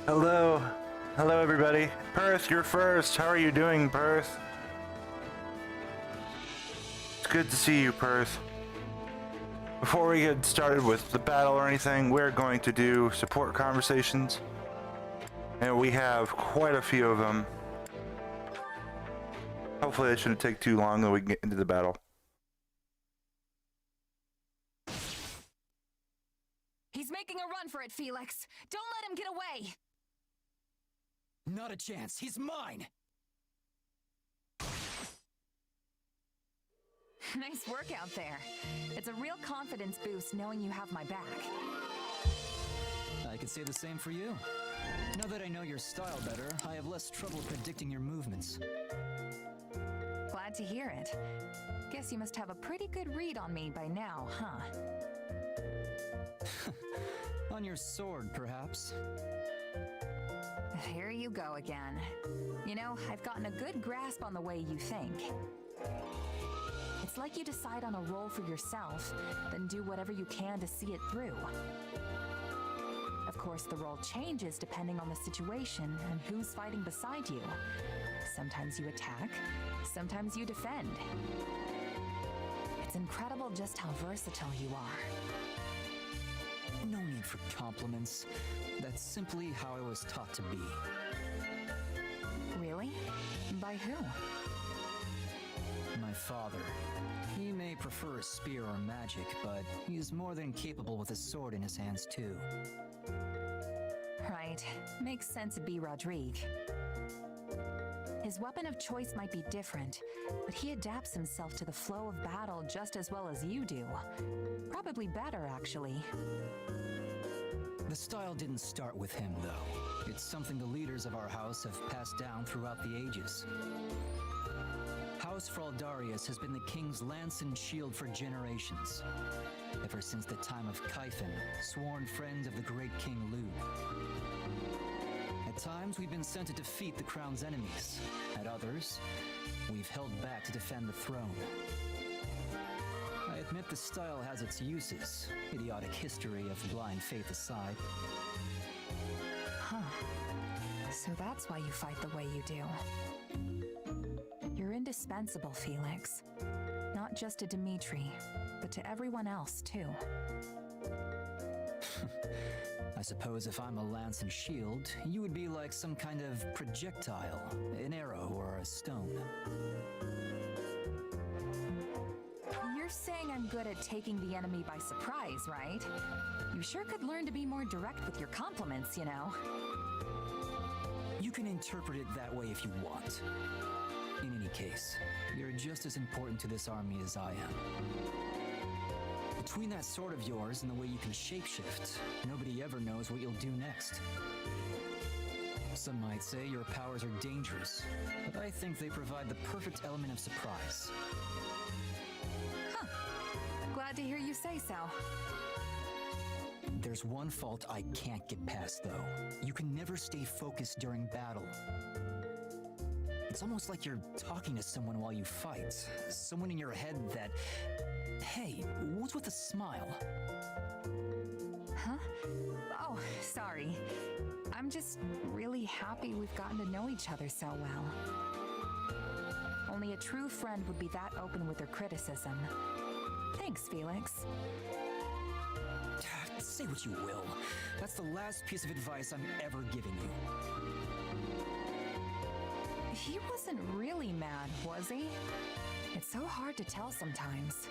Hello. Hello, everybody. Perth, you're first. How are you doing, Perth? It's good to see you, Perth. Before we get started with the battle or anything, we're going to do support conversations. And we have quite a few of them. Hopefully it shouldn't take too long, then we can get into the battle. He's making a run for it, Felix. Don't let him get away. Not a chance. He's mine. Nice work out there. It's a real confidence boost knowing you have my back. I could say the same for you. Now that I know your style better, I have less trouble predicting your movements. Glad to hear it. Guess you must have a pretty good read on me by now, huh? On your sword, perhaps? Here you go again. You know, I've gotten a good grasp on the way you think. It's like you decide on a role for yourself, then do whatever you can to see it through. Of course, the role changes depending on the situation and who's fighting beside you. Sometimes you attack, sometimes you defend. It's incredible just how versatile you are. No need for compliments. That's simply how I was taught to be. Really? By who? My father. He may prefer a spear or magic, but he's more than capable with a sword in his hands too. Right. Makes sense to be Rodrigue. His weapon of choice might be different, but he adapts himself to the flow of battle just as well as you do. Probably better, actually. The style didn't start with him, though. It's something the leaders of our house have passed down throughout the ages. House Fraldarius has been the king's lance and shield for generations. Ever since the time of Kyphon, sworn friends of the great King Lugh. At times, we've been sent to defeat the crown's enemies. At others, we've held back to defend the throne. I admit the style has its uses, idiotic history of blind faith aside. Huh. So that's why you fight the way you do. You're indispensable, Felix. Not just to Dimitri, but to everyone else, too. I suppose if I'm a lance and shield, you would be like some kind of projectile, an arrow or a stone. You're saying I'm good at taking the enemy by surprise, right? You sure could learn to be more direct with your compliments, you know? You can interpret it that way if you want. In any case, you're just as important to this army as I am. Between that sword of yours and the way you can shapeshift, nobody ever knows what you'll do next. Some might say your powers are dangerous, but I think they provide the perfect element of surprise. Huh. Glad to hear you say so. There's one fault I can't get past, though. You can never stay focused during battle. It's almost like you're talking to someone while you fight. Someone in your head that... Hey, what's with the smile? Huh? Oh, sorry. I'm just really happy we've gotten to know each other so well. Only a true friend would be that open with their criticism. Thanks, Felix. Say what you will. That's the last piece of advice I'm ever giving you. He wasn't really mad, was he? It's so hard to tell sometimes.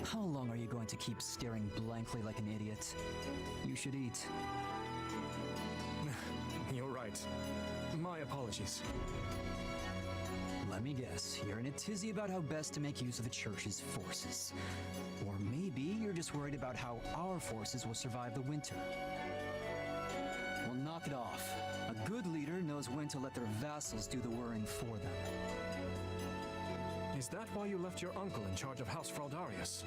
How long are you going to keep staring blankly like an idiot? You should eat. You're right. My apologies. Let me guess, you're in a tizzy about how best to make use of the Church's forces. Or maybe you're just worried about how our forces will survive the winter. Well, knock it off. A good leader knows when to let their vassals do the worrying for them. Is that why you left your uncle in charge of House Fraldarius?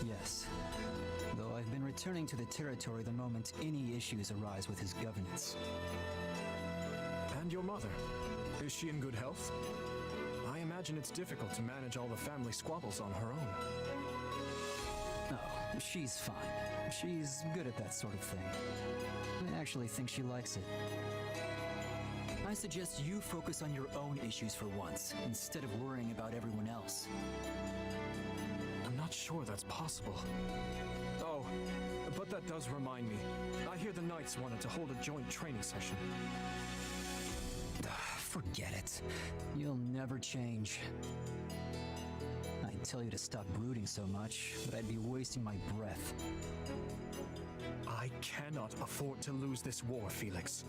Yes. The returning to the territory the moment any issues arise with his governance. And your mother? Is she in good health? I imagine it's difficult to manage all the family squabbles on her own. Oh, she's fine. She's good at that sort of thing. I actually think she likes it. I suggest you focus on your own issues for once, instead of worrying about everyone else. I'm not sure that's possible. Oh, but that does remind me. I hear the Knights wanted to hold a joint training session. Forget it. You'll never change. I'd tell you to stop brooding so much, but I'd be wasting my breath. I cannot afford to lose this war, Felix.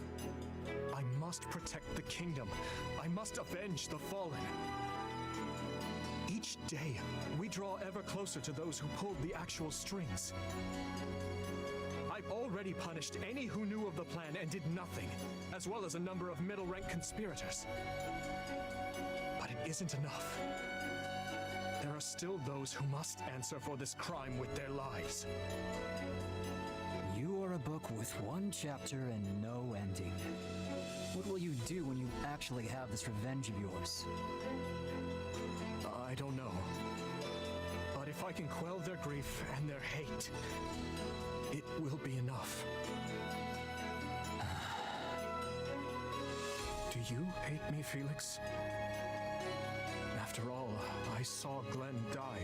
I must protect the kingdom. I must avenge the fallen. Each day, we draw ever closer to those who pulled the actual strings. I've already punished any who knew of the plan and did nothing, as well as a number of middle-rank conspirators. But it isn't enough. There are still those who must answer for this crime with their lives. You are a book with one chapter and no ending. What will you do when you actually have this revenge of yours? I don't know. But if I can quell their grief and their hate, it will be enough. Do you hate me, Felix? After all, I saw Glenn die.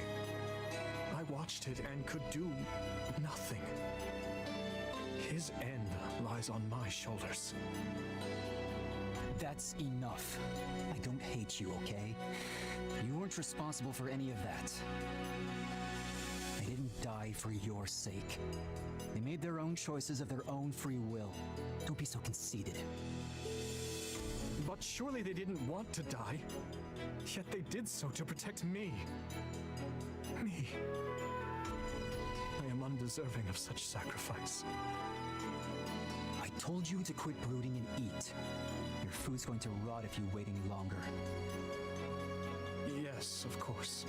I watched it and could do nothing. His end lies on my shoulders. That's enough. I don't hate you, okay? You weren't responsible for any of that. They didn't die for your sake. They made their own choices of their own free will. Don't be so conceited. But surely they didn't want to die. Yet they did so to protect me. Me. I am undeserving of such sacrifice. I told you to quit brooding and eat. Your food's going to rot if you wait any longer. Yes, of course.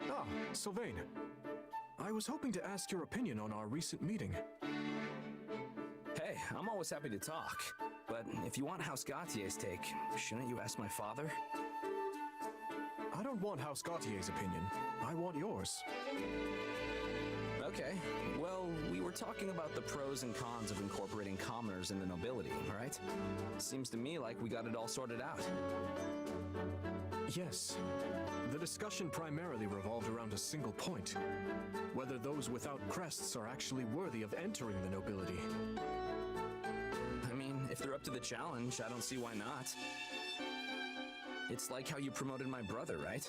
Ah, Sylvain. I was hoping to ask your opinion on our recent meeting. Hey, I'm always happy to talk. But if you want House Gautier's take, shouldn't you ask my father? I don't want House Gautier's opinion. I want yours. Okay, well, we were talking about the pros and cons of incorporating commoners in the nobility, right? Seems to me like we got it all sorted out. Yes. The discussion primarily revolved around a single point. Whether those without crests are actually worthy of entering the nobility. I mean, if they're up to the challenge, I don't see why not. It's like how you promoted my brother, right?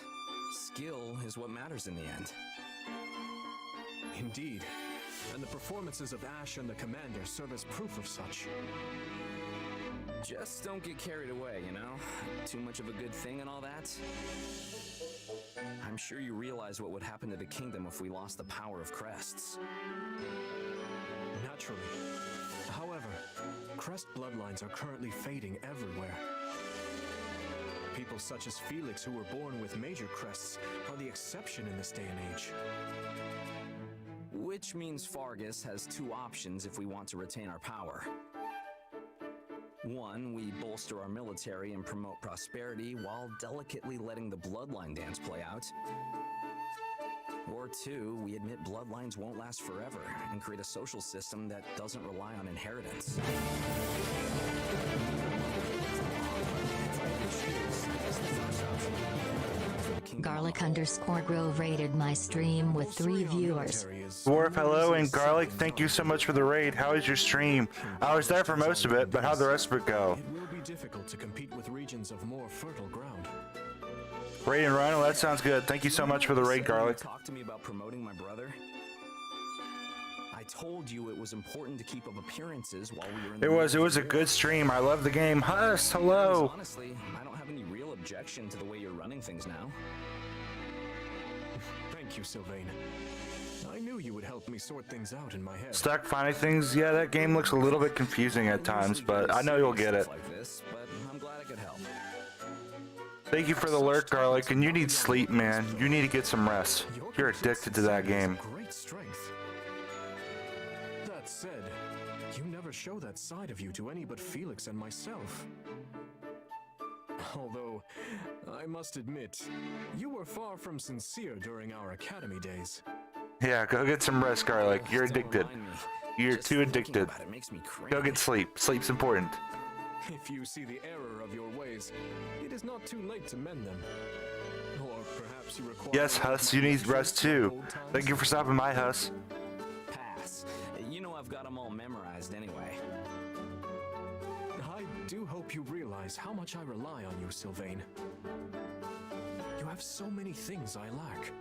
Skill is what matters in the end. Indeed. And the performances of Ash and the Commander serve as proof of such. Just don't get carried away, you know? Too much of a good thing and all that. I'm sure you realize what would happen to the kingdom if we lost the power of crests. Naturally. However, crest bloodlines are currently fading everywhere. People such as Felix who were born with major crests are the exception in this day and age. Which means Fargus has two options if we want to retain our power. One, we bolster our military and promote prosperity while delicately letting the bloodline dance play out. Or two, we admit bloodlines won't last forever and create a social system that doesn't rely on inheritance. Garlic_Grove rated my stream with 3 viewers. Dwarf, hello, and Garlic, thank you so much for the raid. How is your stream? I was there for most of it, but how'd the rest of it go? It will be difficult to compete with regions of more fertile ground. Raid and Rhino, that sounds good. Thank you so much for the raid, Garlic. Talk to me about promoting my brother. I told you it was important to keep up appearances while we were in the It was a good stream. I love the game. Huss, hello. Honestly, I don't have any real objection to the way you're running things now. Thank you, Sylvain. I knew you would help me sort things out in my head. Stuck finding things? Yeah, that game looks a little bit confusing at times, but I know you'll get it. Like this, but I'm glad I could help. Thank you for the alert, Garlic, and you need sleep, man. You need to get some rest. You're addicted to that game. Great strength. That said, you never show that side of you to any but Felix and myself. Although, I must admit, you were far from sincere during our academy days. Yeah, go get some rest, Garlic. You're addicted. You're too addicted. It makes me crazy. Go get sleep. Sleep's important. If you see the error of your ways, it is not too late to mend them. Or perhaps you require... Yes, Huss, you need rest too. Thank you for stopping by, Huss. Pass. You know I've got them all memorized anyway. I do hope you realize how much I rely on you, Sylvain. You have so many things I lack.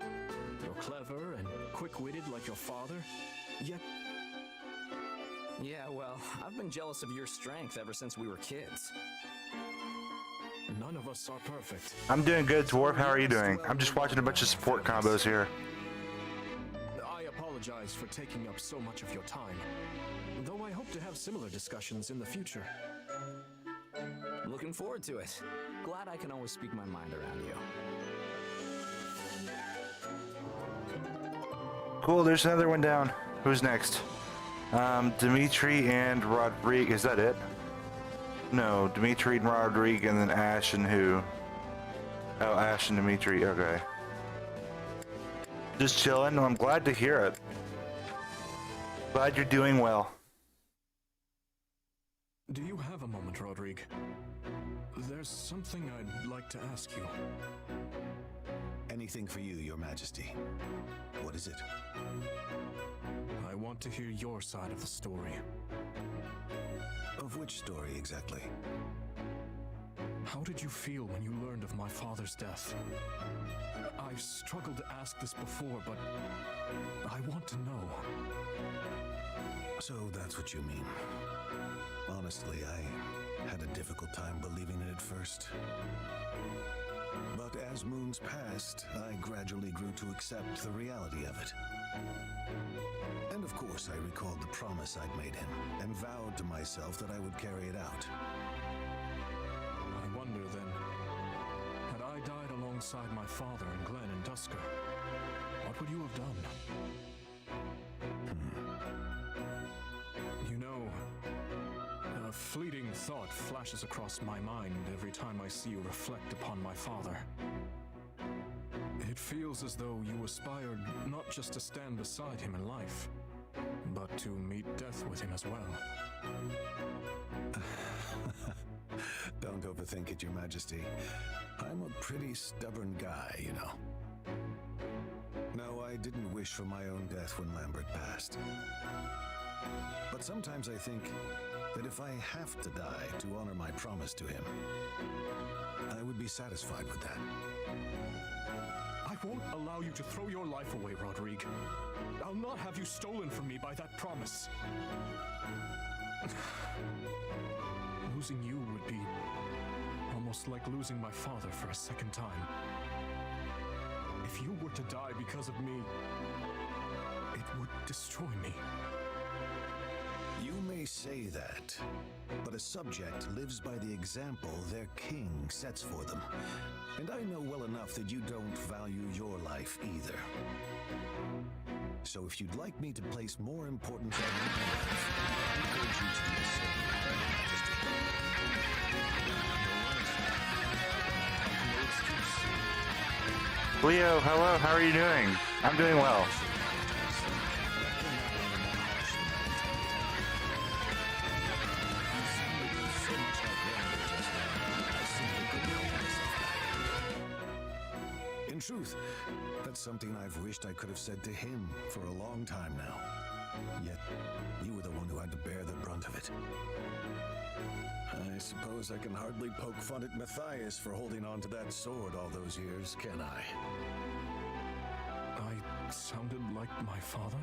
You're clever and quick-witted like your father, yet... Yeah, well, I've been jealous of your strength ever since we were kids. None of us are perfect. I'm doing good, Dwarf. How are you doing? I'm just watching a bunch of support combos here. I apologize for taking up so much of your time, though I hope to have similar discussions in the future. Looking forward to it. Glad I can always speak my mind around you. Cool, there's another one down. Who's next? Dimitri and Rodrigue. Is that it? No, Dimitri and Rodrigue, and then Ash and who? Oh, Ash and Dimitri. Okay. Just chilling. I'm glad to hear it. Glad you're doing well. Do you have a moment, Rodrigue? There's something I'd like to ask you. Anything for you, Your Majesty. What is it? I want to hear your side of the story. Of which story exactly? How did you feel when you learned of my father's death? I've struggled to ask this before, but I want to know. So that's what you mean. Honestly, I had a difficult time believing it at first. But as moons passed, I gradually grew to accept the reality of it. And of course, I recalled the promise I'd made him, and vowed to myself that I would carry it out. I wonder then, had I died alongside my father and Glenn and Dusker, what would you have done? You know, a fleeting thought flashes across my mind every time I see you reflect upon my father. It feels as though you aspired not just to stand beside him in life, but to meet death with him as well. Don't overthink it, Your Majesty. I'm a pretty stubborn guy, you know. No, I didn't wish for my own death when Lambert passed. But sometimes I think that if I have to die to honor my promise to him, I would be satisfied with that. I won't allow you to throw your life away, Rodrigue. I'll not have you stolen from me by that promise. Losing you would be almost like losing my father for a second time. If you were to die because of me, it would destroy me. You may say that, but a subject lives by the example their king sets for them. And I know well enough that you don't value your life either. So if you'd like me to place more importance on your life, I urge you to do the same, Your Majesty. Leo, hello. How are you doing? I'm doing well. In truth, that's something I've wished I could have said to him for a long time now. Yet, you were the one who had to bear the brunt of it. I suppose I can hardly poke fun at Matthias for holding on to that sword all those years, can I? I sounded like my father?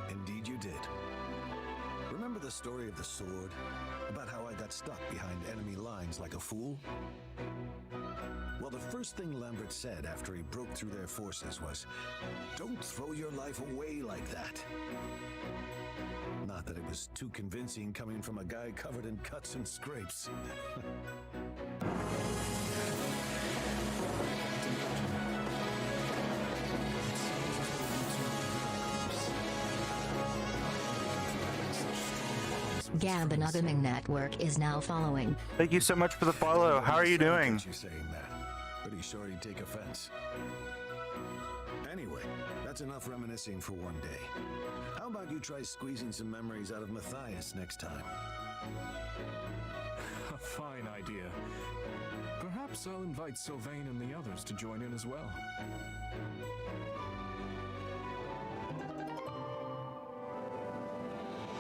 Indeed you did. Remember the story of the sword? About how I got stuck behind enemy lines like a fool? Well, the first thing Lambert said after he broke through their forces was, "Don't throw your life away like that." Not that it was too convincing coming from a guy covered in cuts and scrapes. Gambinogaming Network is now following. Thank you so much for the follow. How are you doing? You saying that? Pretty sure he'd take offense. Anyway, that's enough reminiscing for one day. How about you try squeezing some memories out of Matthias next time? A fine idea. Perhaps I'll invite Sylvain and the others to join in as well.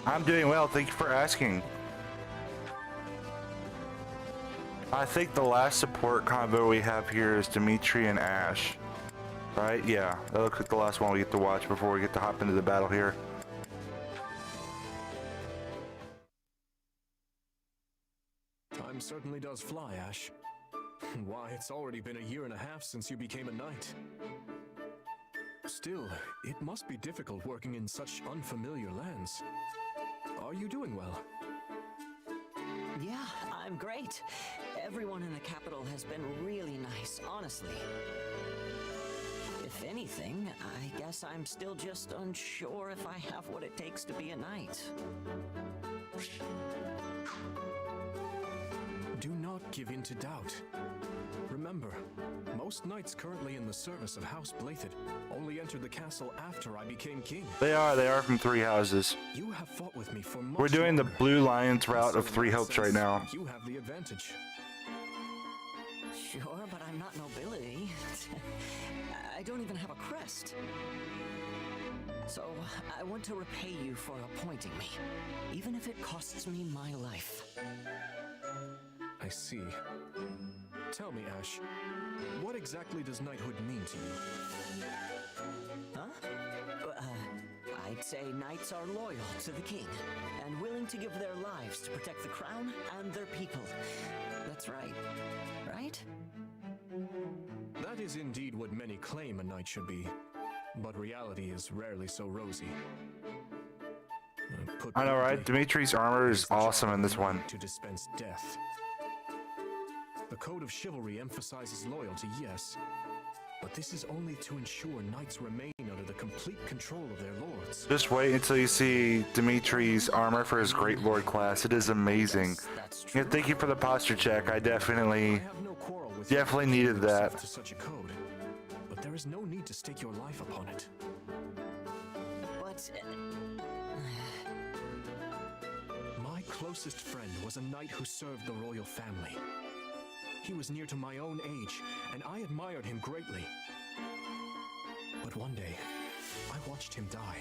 I'm doing well. Thank you for asking. I think the last support combo we have here is Dimitri and Ash. Right? Yeah. That looks like the last one we get to watch before we get to hop into the battle here. Time certainly does fly, Ash. Why, it's already been a year and a half since you became a knight. Still, it must be difficult working in such unfamiliar lands. Are you doing well? Yeah, I'm great. Everyone in the capital has been really nice, honestly. If anything, I guess I'm still just unsure if I have what it takes to be a knight. Do not give in to doubt. Remember, most knights currently in the service of House Blathid only entered the castle after I became king. They are from Three Houses. You have fought with me for much We're doing the longer. Blue Lions route of So Three in that Hopes right sense, now. You have the advantage. Sure, but I'm not nobility. I don't even have a crest. So, I want to repay you for appointing me, even if it costs me my life. I see. Tell me, Ash, what exactly does knighthood mean to you? Huh? I'd say knights are loyal to the king and willing to give their lives to protect the crown and their people. That's right. Right? That is indeed what many claim a knight should be, but reality is rarely so rosy. Put I know, right? bluntly, Dimitri's armor it is the awesome job in of this a one. knight to dispense death. The code of chivalry emphasizes loyalty, yes, but this is only to ensure knights remain under the complete control of their lords. Just wait until you see Dimitri's armor for his Great Lord class. It is amazing. That's true. Yeah, thank you for the posture check. I I definitely have no quarrel with Definitely you needed committing yourself that. to such a code, but there is no need to stake your life upon it. But My closest friend was a knight who served the royal family. He was near to my own age, and I admired him greatly. But one day, I watched him die.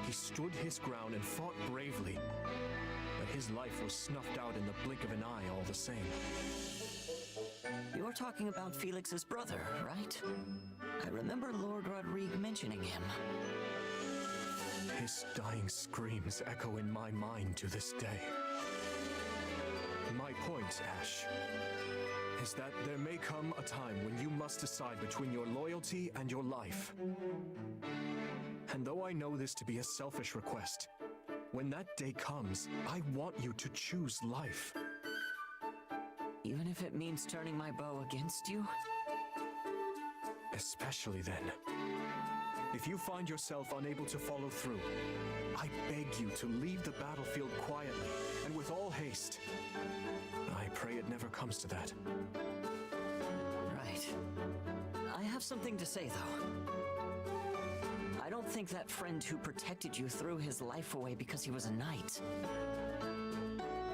He stood his ground and fought bravely, but his life was snuffed out in the blink of an eye all the same. you're talking about Felix's brother, right? I remember Lord Rodrigue mentioning him. His dying screams echo in my mind to this day. My point, Ash, is that there may come a time when you must decide between your loyalty and your life. And though I know this to be a selfish request, when that day comes, I want you to choose life. Even if it means turning my bow against you? Especially then. If you find yourself unable to follow through, I beg you to leave the battlefield quietly and with all haste. I pray it never comes to that. Right. I have something to say, though. I don't think that friend who protected you threw his life away because he was a knight.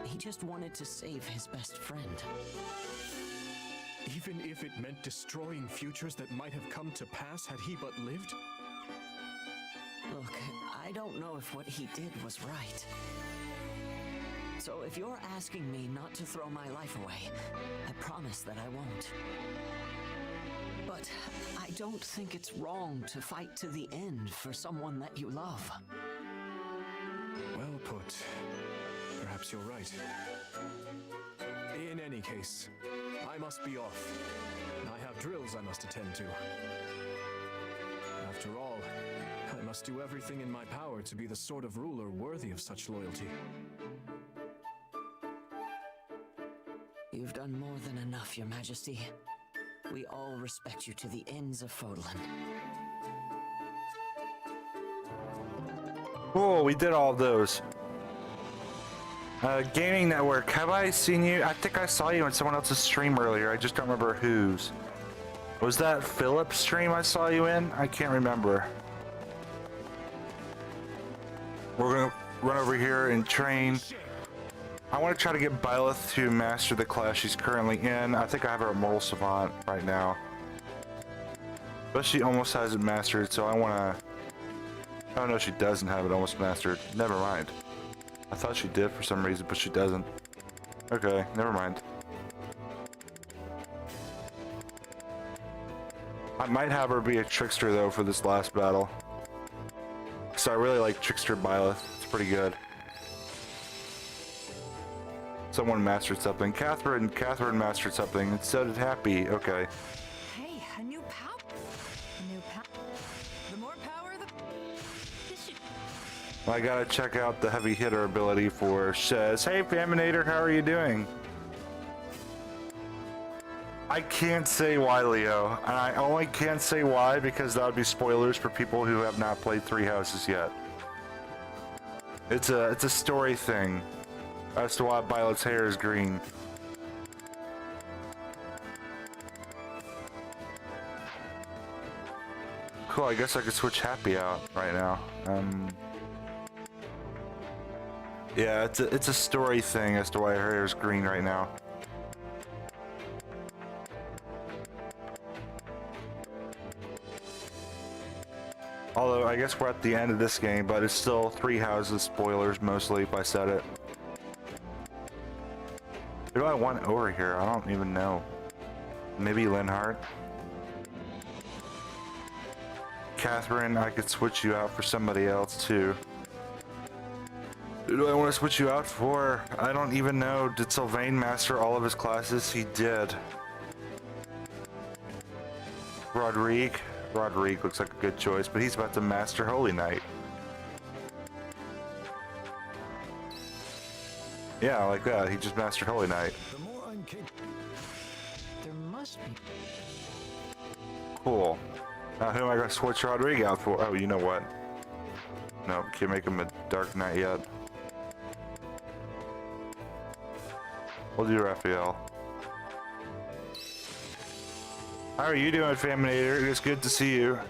He just wanted to save his best friend. Even if it meant destroying futures that might have come to pass had he but lived? Look, I don't know if what he did was right. So if you're asking me not to throw my life away, I promise that I won't. But I don't think it's wrong to fight to the end for someone that you love. Well put. Perhaps you're right. In any case, I must be off. I have drills I must attend to. After all, I must do everything in my power to be the sort of ruler worthy of such loyalty. You've done more than enough, Your Majesty. We all respect you to the ends of Fodlan. Cool, we did all of those. Gaming Network, have I seen you? I think I saw you on someone else's stream earlier. I just don't remember whose. Was that Philip's stream I saw you in? I can't remember. We're gonna run over here and train. I want to try to get Byleth to master the class she's currently in. I think I have her at Mortal Savant right now. But she almost has it mastered, so I want to... Oh no, she doesn't have it almost mastered. Never mind. I thought she did for some reason, but she doesn't. Okay, never mind. I might have her be a Trickster though for this last battle. So I really like Trickster Byleth. It's pretty good. Someone mastered something. Catherine mastered something. It said it happy. Okay. Hey, a new power. New power. The more power, the. This should. I gotta check out the heavy hitter ability for Shez. Hey, Faminator, how are you doing? I can't say why, Leo, and I only can't say why because that would be spoilers for people who have not played Three Houses yet. It's a story thing as to why Violet's hair is green. Cool, I guess I could switch Happy out right now. Yeah, it's a story thing as to why her hair is green right now. Although, I guess we're at the end of this game, but it's still Three Houses spoilers mostly if I said it. Who do I want over here? I don't even know. Maybe Linhardt? Catherine, I could switch you out for somebody else too. Who do I want to switch you out for? I don't even know. Did Sylvain master all of his classes? He did. Rodrigue looks like a good choice, but he's about to master Holy Knight. Yeah, like that. He just mastered Holy Knight. The more I'm There must be. Cool. Now who am I going to switch Rodrigue out for? Oh, you know what? No, can't make him a Dark Knight yet. We'll do Raphael. How are you doing, Faminator? It's good to see you.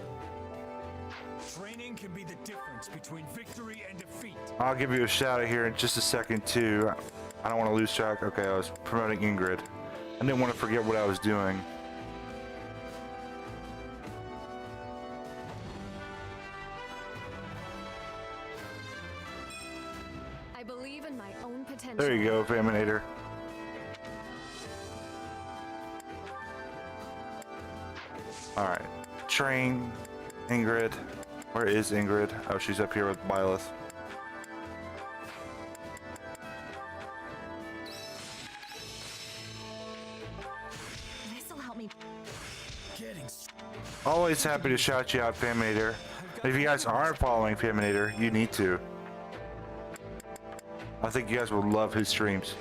Training can be the difference between victory and defeat. I'll give you a shout out here in just a second too. I don't want to lose track. Okay, I was promoting Ingrid. I didn't want to forget what I was doing. I believe in my own potential. There you go, Faminator. Alright. Train Ingrid. Where is Ingrid? Oh, she's up here with Byleth. This'll help me. Always happy to shout you out, Faminator. If you guys aren't following Faminator, you need to. I think you guys would love his streams.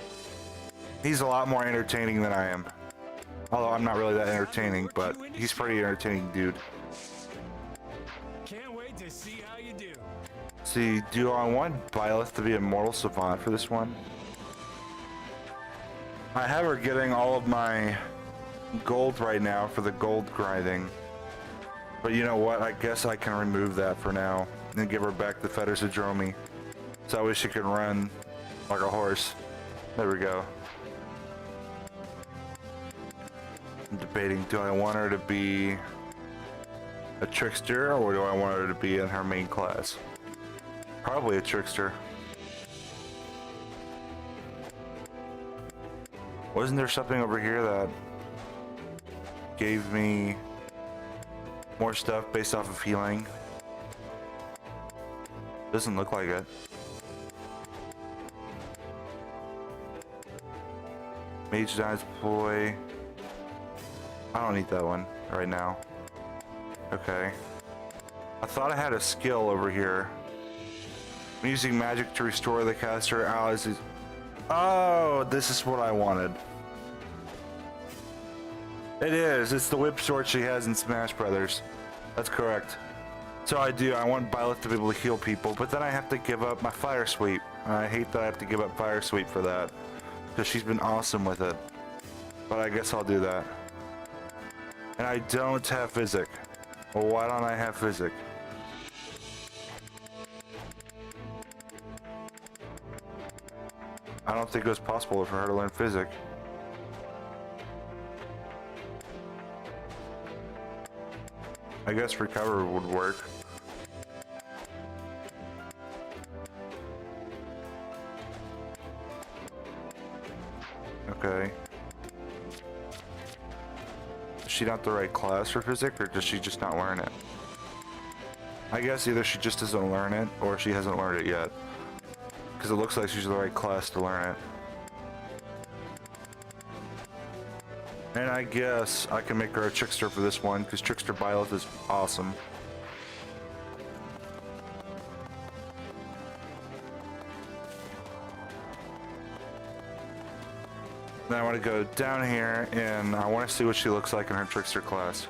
He's a lot more entertaining than I am. Although I'm not really that entertaining, but he's pretty entertaining, dude. Can't wait to see how you do. See, do I want Byleth to be a Mortal Savant for this one? I have her getting all of my gold right now for the gold grinding. But you know what? I guess I can remove that for now and give her back the feathers of Dromi. So I wish she could run like a horse. There we go. I'm debating, do I want her to be a trickster or do I want her to be in her main class? Probably a trickster. Wasn't there something over here that gave me more stuff based off of healing? Doesn't look like it. Mage Dies Deploy. I don't need that one right now. Okay. I thought I had a skill over here. I'm using magic to restore the caster allies. Oh, this is what I wanted. It is. It's the whip sword she has in Smash Brothers. That's correct. So I want Byleth to be able to heal people, but then I have to give up my fire sweep. And I hate that I have to give up fire sweep for that. Because she's been awesome with it. But I guess I'll do that. And I don't have physic. Well, why don't I have physic? I don't think it was possible for her to learn physic. I guess recover would work. Okay. Is she not the right class for physic, or does she just not learn it? I guess either she just doesn't learn it, or she hasn't learned it yet. Because it looks like she's the right class to learn it. And I guess I can make her a Trickster for this one, because Trickster Byleth is awesome. Then I want to go down here, and I want to see what she looks like in her Trickster class.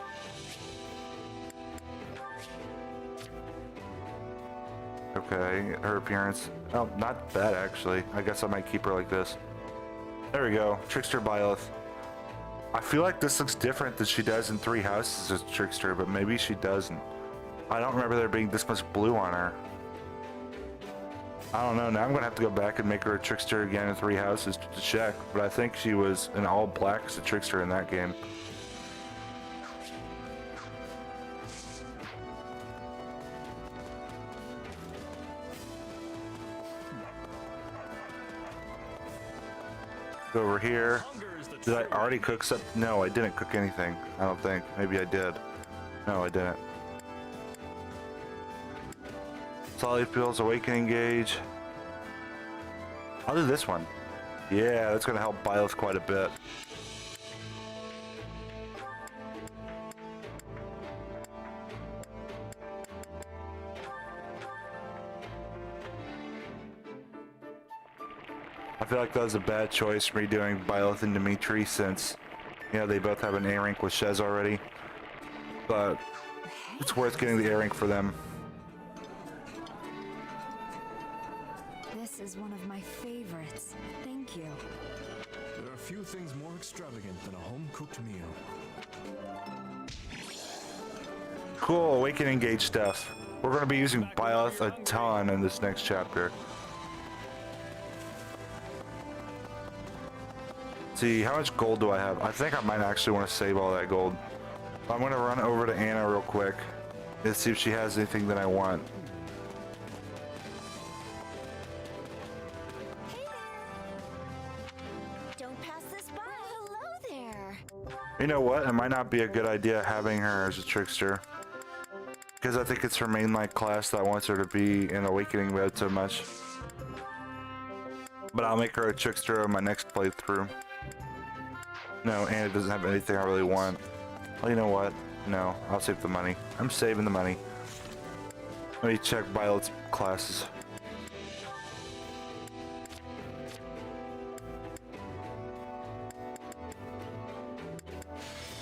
Okay, her appearance. Oh, not bad actually. I guess I might keep her like this. There we go, Trickster Byleth. I feel like this looks different than she does in Three Houses as Trickster, but maybe she doesn't. I don't remember there being this much blue on her. I don't know, now I'm gonna have to go back and make her a Trickster again in Three Houses to check, but I think she was in all black as a Trickster in that game. Go over here. Did I already cook some? No, I didn't cook anything. I don't think. Maybe I did. No, I didn't. Solid Pills, Awakening Gauge. I'll do this one. Yeah, that's gonna help Byleth quite a bit. I feel like that was a bad choice redoing Byleth and Dimitri since, you know, they both have an A rank with Shez already. But it's worth getting the A rank for them. This is one of my favorites. Thank you. There are few things more extravagant than a home-cooked meal. Cool, Awakening Gauge stuff. We're going to be using Byleth a ton in this next chapter. See, how much gold do I have? I think I might actually want to save all that gold. I'm going to run over to Anna real quick and see if she has anything that I want. Don't pass this by. Hello there. You know what? It might not be a good idea having her as a Trickster. Because I think it's her mainline class that wants her to be in Awakening mode so much. But I'll make her a Trickster on my next playthrough. No, Anna doesn't have anything I really want. Well, you know what? No, I'll save the money. I'm saving the money. Let me check Byleth's classes.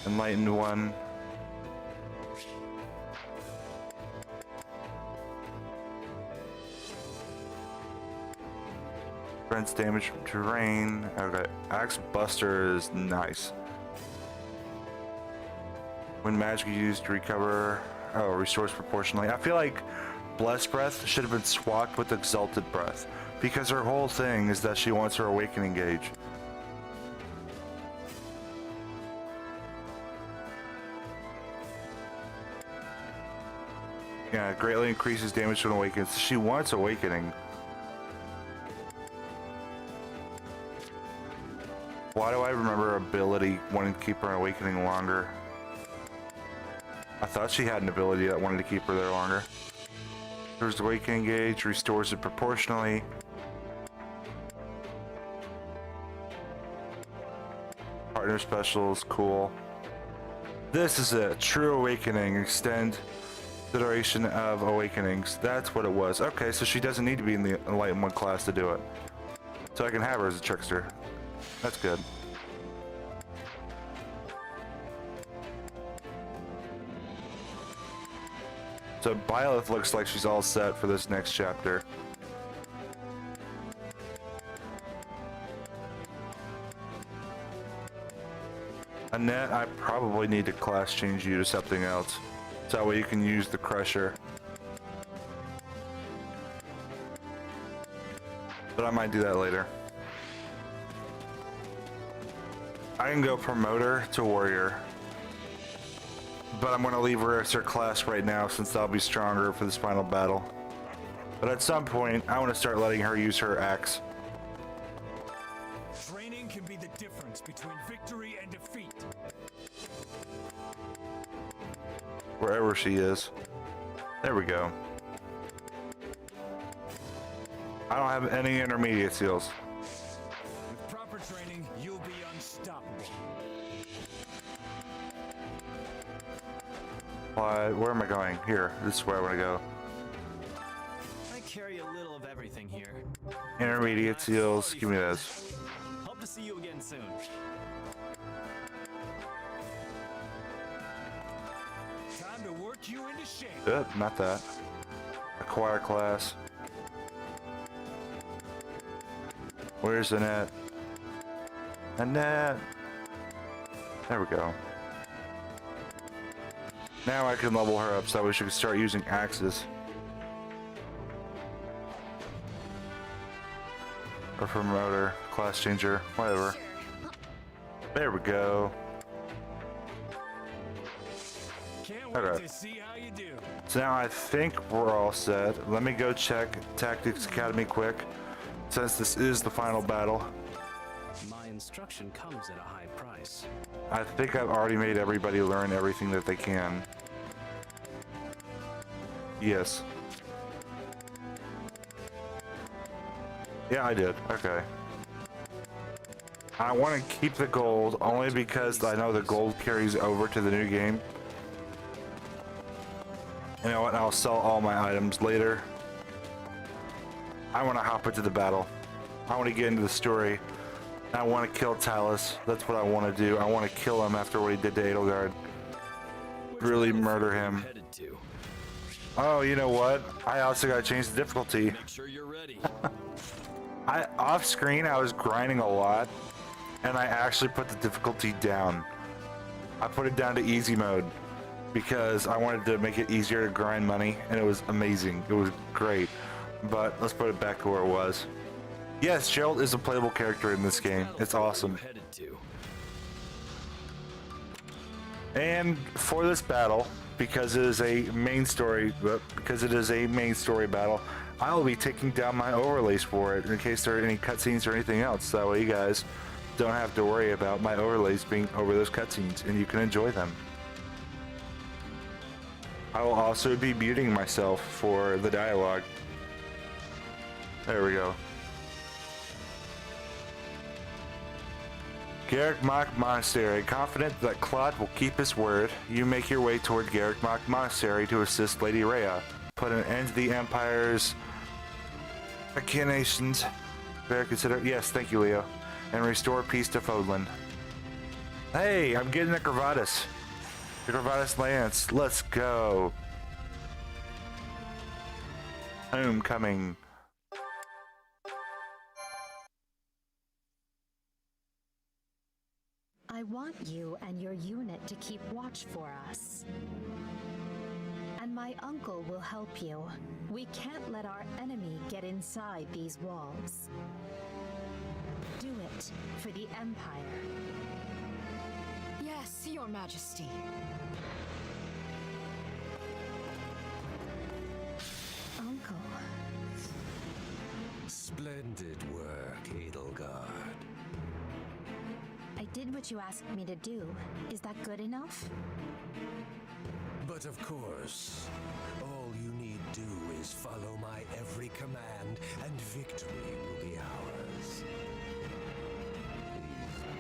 Enlightened one. Prevents damage from terrain. Okay, Axe Buster is nice. When magic is used to recover, oh, restores proportionally. I feel like Blessed Breath should have been swapped with Exalted Breath, because her whole thing is that she wants her Awakening Gauge. Yeah, greatly increases damage when awakened. She wants Awakening. Why do I remember her ability wanting to keep her Awakening longer? I thought she had an ability that wanted to keep her there longer. There's the Awakening Gauge, restores it proportionally. Partner specials, cool. This is a true awakening. Extend the duration of awakenings. That's what it was. Okay, so she doesn't need to be in the Enlightened 1 class to do it. So I can have her as a trickster. That's good. So Byleth looks like she's all set for this next chapter. Annette, I probably need to class change you to something else. So that way you can use the Crusher. But I might do that later. I can go Promoter to Warrior. But I'm going to leave her as her class right now since that'll be stronger for this final battle. But at some point, I want to start letting her use her axe. Training can be the difference between victory and defeat. Wherever she is. There we go. I don't have any intermediate skills. With proper training, you'll be unstoppable. Where am I going? Here. This is where I want to go. I carry a little of everything here. Intermediate seals. Give me this. Hope to see you again soon. Time to work you into shape. Not that. Acquire class. Where's Annette? Annette! There we go. Now I can level her up so that we should start using axes. Or promoter, class changer, whatever. There we go. Can't wait Okay. to see how you do. So now I think we're all set. Let me go check Tactics Academy quick, since this is the final battle. My instruction comes at a high price. I think I've already made everybody learn everything that they can. Yes. Yeah, I did. Okay. I want to keep the gold only because I know the gold carries over to the new game. You know what? I'll sell all my items later. I want to hop into the battle. I want to get into the story. I want to kill Talus. That's what I want to do. I want to kill him after what he did to Edelgard. Really murder him. Headed to. Oh, you know what? I also got to change the difficulty. Make sure you're ready. Off screen, I was grinding a lot, and I actually put the difficulty down. I put it down to easy mode because I wanted to make it easier to grind money, and it was amazing. It was great. But let's put it back to where it was. Yes, Gerald is a playable character in this game. It's awesome. Headed to. And for this battle, because it is a main story battle, I will be taking down my overlays for it in case there are any cutscenes or anything else. That way you guys don't have to worry about my overlays being over those cutscenes, and you can enjoy them. I will also be muting myself for the dialogue. There we go. Garrick-Mach Monastery. Confident that Claude will keep his word, you make your way toward Garrick-Mach Monastery to assist Lady Rhea. Put an end to the Empire's machinations. Very considerate. Yes, thank you, Leo. And restore peace to Fodland. Hey, I'm getting a Gravatus. The Gravatus Lance. Let's go. Homecoming. I want you and your unit to keep watch for us. And my uncle will help you. We can't let our enemy get inside these walls. Do it for the Empire. Yes, Your Majesty. Uncle. Splendid work, Edelgard. I did what you asked me to do. Is that good enough? But of course, all you need do is follow my every command, and victory will be ours.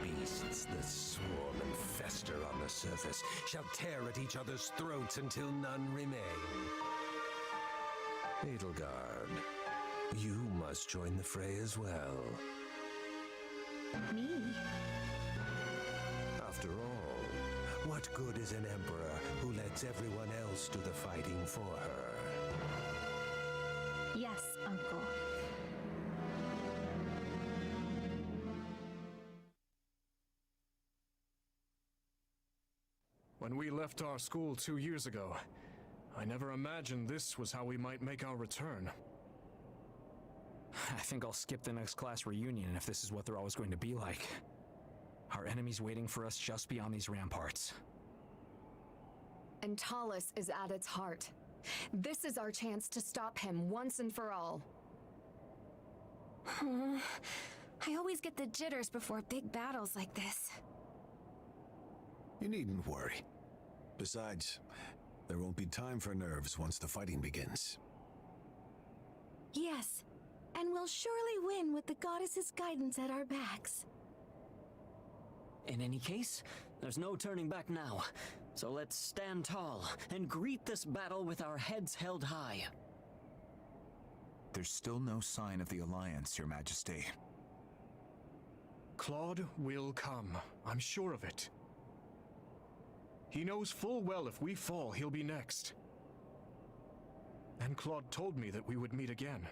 These beasts that surface shall tear at each other's throats until none remain. Edelgard, you must join the fray as well. Me? After all, what good is an emperor who lets everyone else do the fighting for her? Yes, Uncle. When we left our school 2 years ago, I never imagined this was how we might make our return. I think I'll skip the next class reunion if this is what they're always going to be like. Our enemy's waiting for us just beyond these ramparts. And Talus is at its heart. This is our chance to stop him once and for all. I always get the jitters before big battles like this. You needn't worry. Besides, there won't be time for nerves once the fighting begins. Yes, and we'll surely win with the goddess's guidance at our backs. In any case, there's no turning back now. So let's stand tall and greet this battle with our heads held high. There's still no sign of the Alliance, Your Majesty. Claude will come, I'm sure of it. He knows full well if we fall, he'll be next. And Claude told me that we would meet again.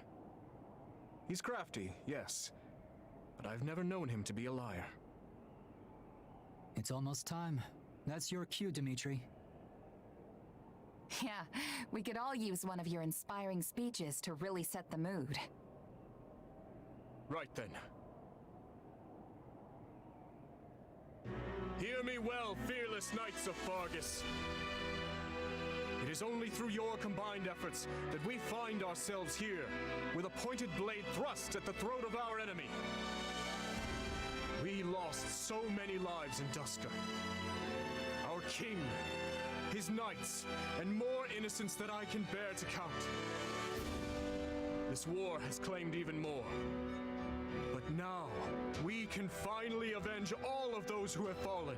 He's crafty, yes, but I've never known him to be a liar. It's almost time. That's your cue, Dimitri. Yeah, we could all use one of your inspiring speeches to really set the mood. Right then. Hear me well, fearless knights of Fargus. It is only through your combined efforts that we find ourselves here, with a pointed blade thrust at the throat of our enemy. We lost so many lives in Dusker. Our king, his knights, and more innocents that I can bear to count. This war has claimed even more. But now, we can finally avenge all of those who have fallen.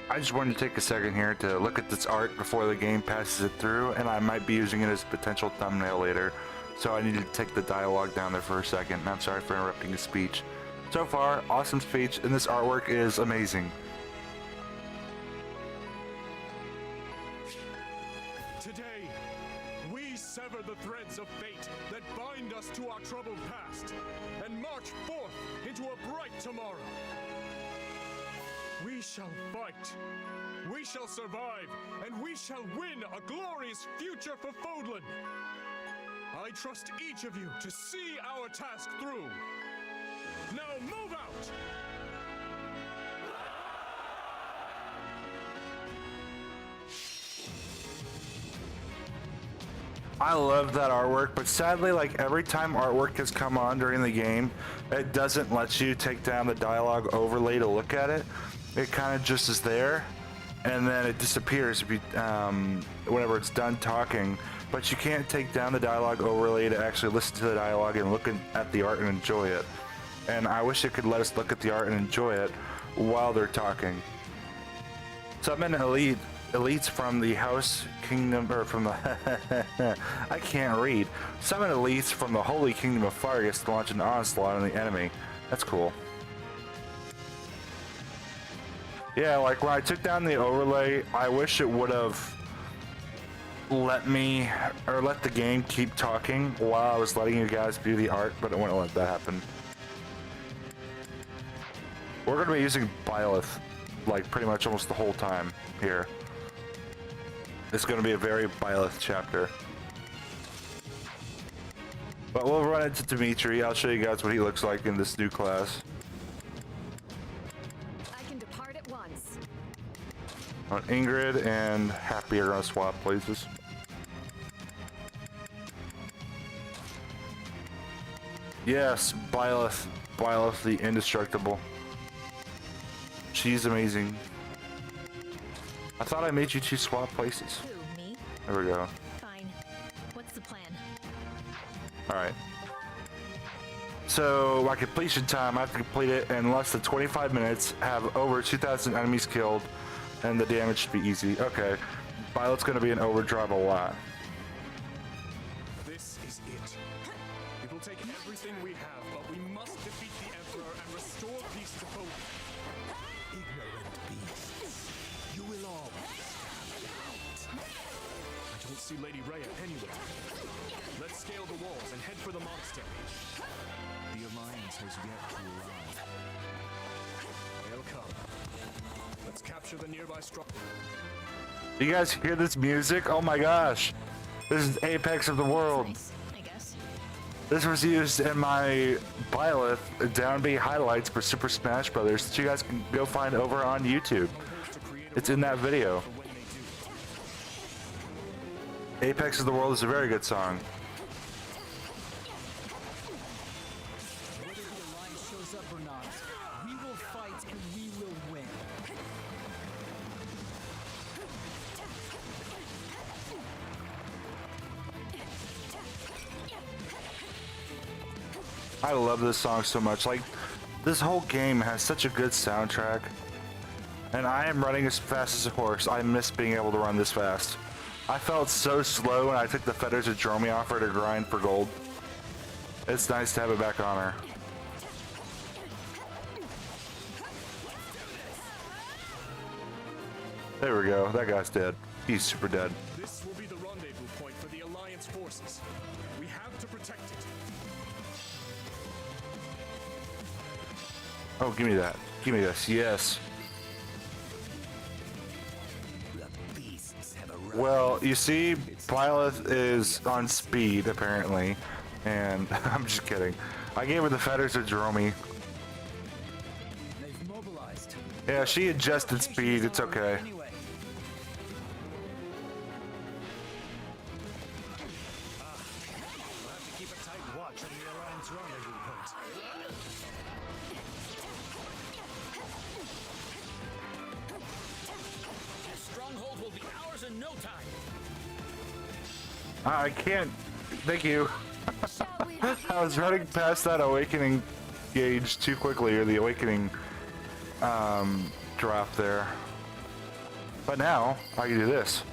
I just wanted to take a second here to look at this art before the game passes it through, and I might be using it as a potential thumbnail later. So I needed to take the dialogue down there for a second, and I'm sorry for interrupting his speech. So far, awesome speech, and this artwork is amazing. Today, we sever the threads of fate that bind us to our troubled past, and march forth into a bright tomorrow. We shall fight, we shall survive, and we shall win a glorious future for Fodlan. I trust each of you to see our task through. Now move out! I love that artwork, but sadly, like every time artwork has come on during the game, it doesn't let you take down the dialogue overlay to look at it. It kind of just is there, and then it disappears if you, whenever it's done talking. But you can't take down the dialogue overlay to actually listen to the dialogue and look at the art and enjoy it. And I wish it could let us look at the art and enjoy it while they're talking. Summon elites from the House Kingdom, or from the I can't read. Summon elites from the Holy Kingdom of Fargus to launch an onslaught on the enemy. That's cool. Yeah, like when I took down the overlay, I wish it would have let me, or let the game keep talking while I was letting you guys view the art, but it wouldn't let that happen. We're going to be using Byleth, like pretty much almost the whole time here. It's going to be a very Byleth chapter. But we'll run into Dimitri. I'll show you guys what he looks like in this new class. I can depart at once. Ingrid and Happy are going to swap places. Yes, Byleth. Byleth the Indestructible. She's amazing. I thought I made you two swap places. Who, me? There we go. Fine. What's the plan? Alright. So my completion time, I have to complete it in less than 25 minutes, have over 2,000 enemies killed, and the damage should be easy. Okay, Violet's gonna be in overdrive a lot. This is it. It will take everything we have, but we must defeat the Emperor and restore peace to both. Ignorant beasts. You will all. I don't see Lady Rhea anywhere. Let's scale the walls and head for the monastery. The Alliance has yet to arrive. They'll come. Let's capture the nearby stronghold. You guys hear this music? Oh my gosh. This is Apex of the World. Nice, I guess. This was used in my Byleth Down B highlights for Super Smash Brothers that you guys can go find over on YouTube. It's in that video. Apex of the World is a very good song. Whether the Alliance shows up or not, we will fight and we will win. I love this song so much. Like, this whole game has such a good soundtrack. And I am running as fast as a horse. I miss being able to run this fast. I felt so slow when I took the feathers that drove me off her to grind for gold. It's nice to have it back on her. There we go. That guy's dead. He's super dead. This will be the rendezvous point for the Alliance forces. We have to protect it. Oh, give me that. Give me this. Yes. Well, you see, Byleth is on speed, apparently. And I'm just kidding. I gave her the feathers of Jerome. They've mobilized. Yeah, she adjusted speed. It's okay. Anyway, We'll have to keep a tight watch on the Alliance rendezvous point. The stronghold will be ours in no time. I can't. Thank you. I was running past that awakening gauge too quickly, or the awakening drop there. But now I can do this.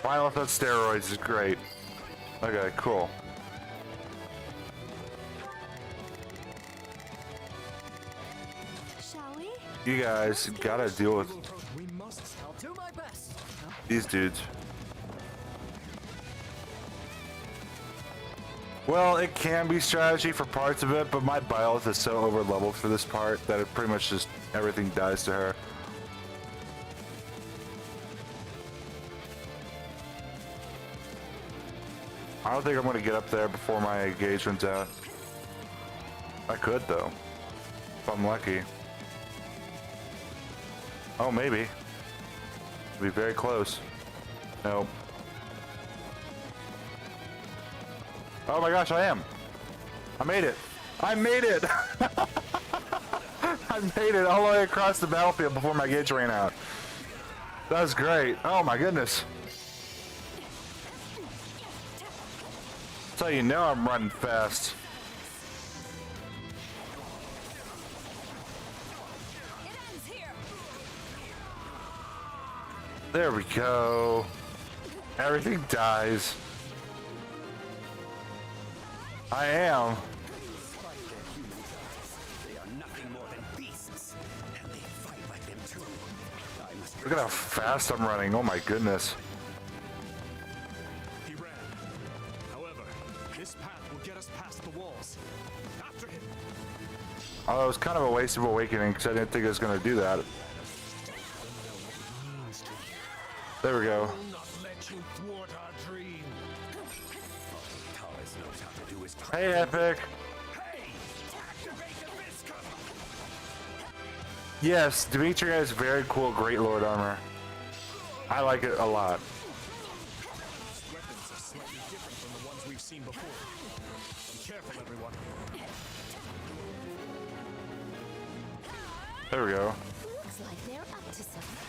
Violet on steroids is great. Okay, cool. Shall we? You guys gotta deal with We must. I'll do my best. these dudes. Well, it can be strategy for parts of it, but my Byleth is so over leveled for this part that it pretty much just everything dies to her. I don't think I'm going to get up there before my gauge runs out. I could though, if I'm lucky. Oh, maybe. Be very close. Nope. Oh my gosh, I am. I made it. I made it. I made it all the way across the battlefield before my gauge ran out. That was great. Oh my goodness. So you know I'm running fast. There we go. Everything dies. I am. They are nothing more than beasts, and they fight like them too. I must Look at how fast I'm running. Oh my goodness. He ran. However, this path will get us past the walls. After him. Oh, it was kind of a waste of awakening because I didn't think it was going to do that. There we go. will not let you thwart our dream. Thomas knows how to do his Hey, Epic. Hey! Activate the Viscum! Yes, Dimitri has very cool Great Lord armor. I like it a lot. Weapons are slightly different from the ones we've seen before. Be careful, everyone. There we go. Looks like they're up to something.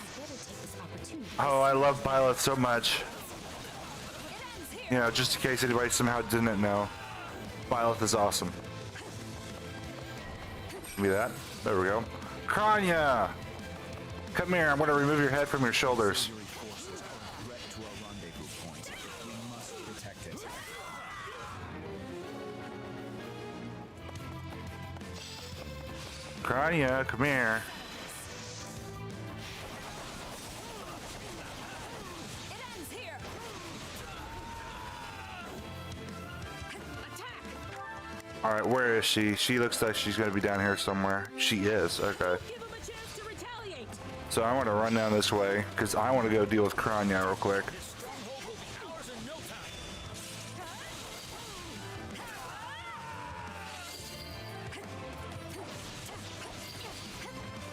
I better take this opportunity Oh, I love Byleth so much. You know, just in case anybody somehow didn't know, Byleth is awesome. Give me that. There we go. Kranya! Come here, I'm gonna remove your head from your shoulders. Kranya, come here. Alright, where is she? She looks like she's gonna be down here somewhere. She is, okay. So I want to run down this way, because I want to go deal with Kranya real quick.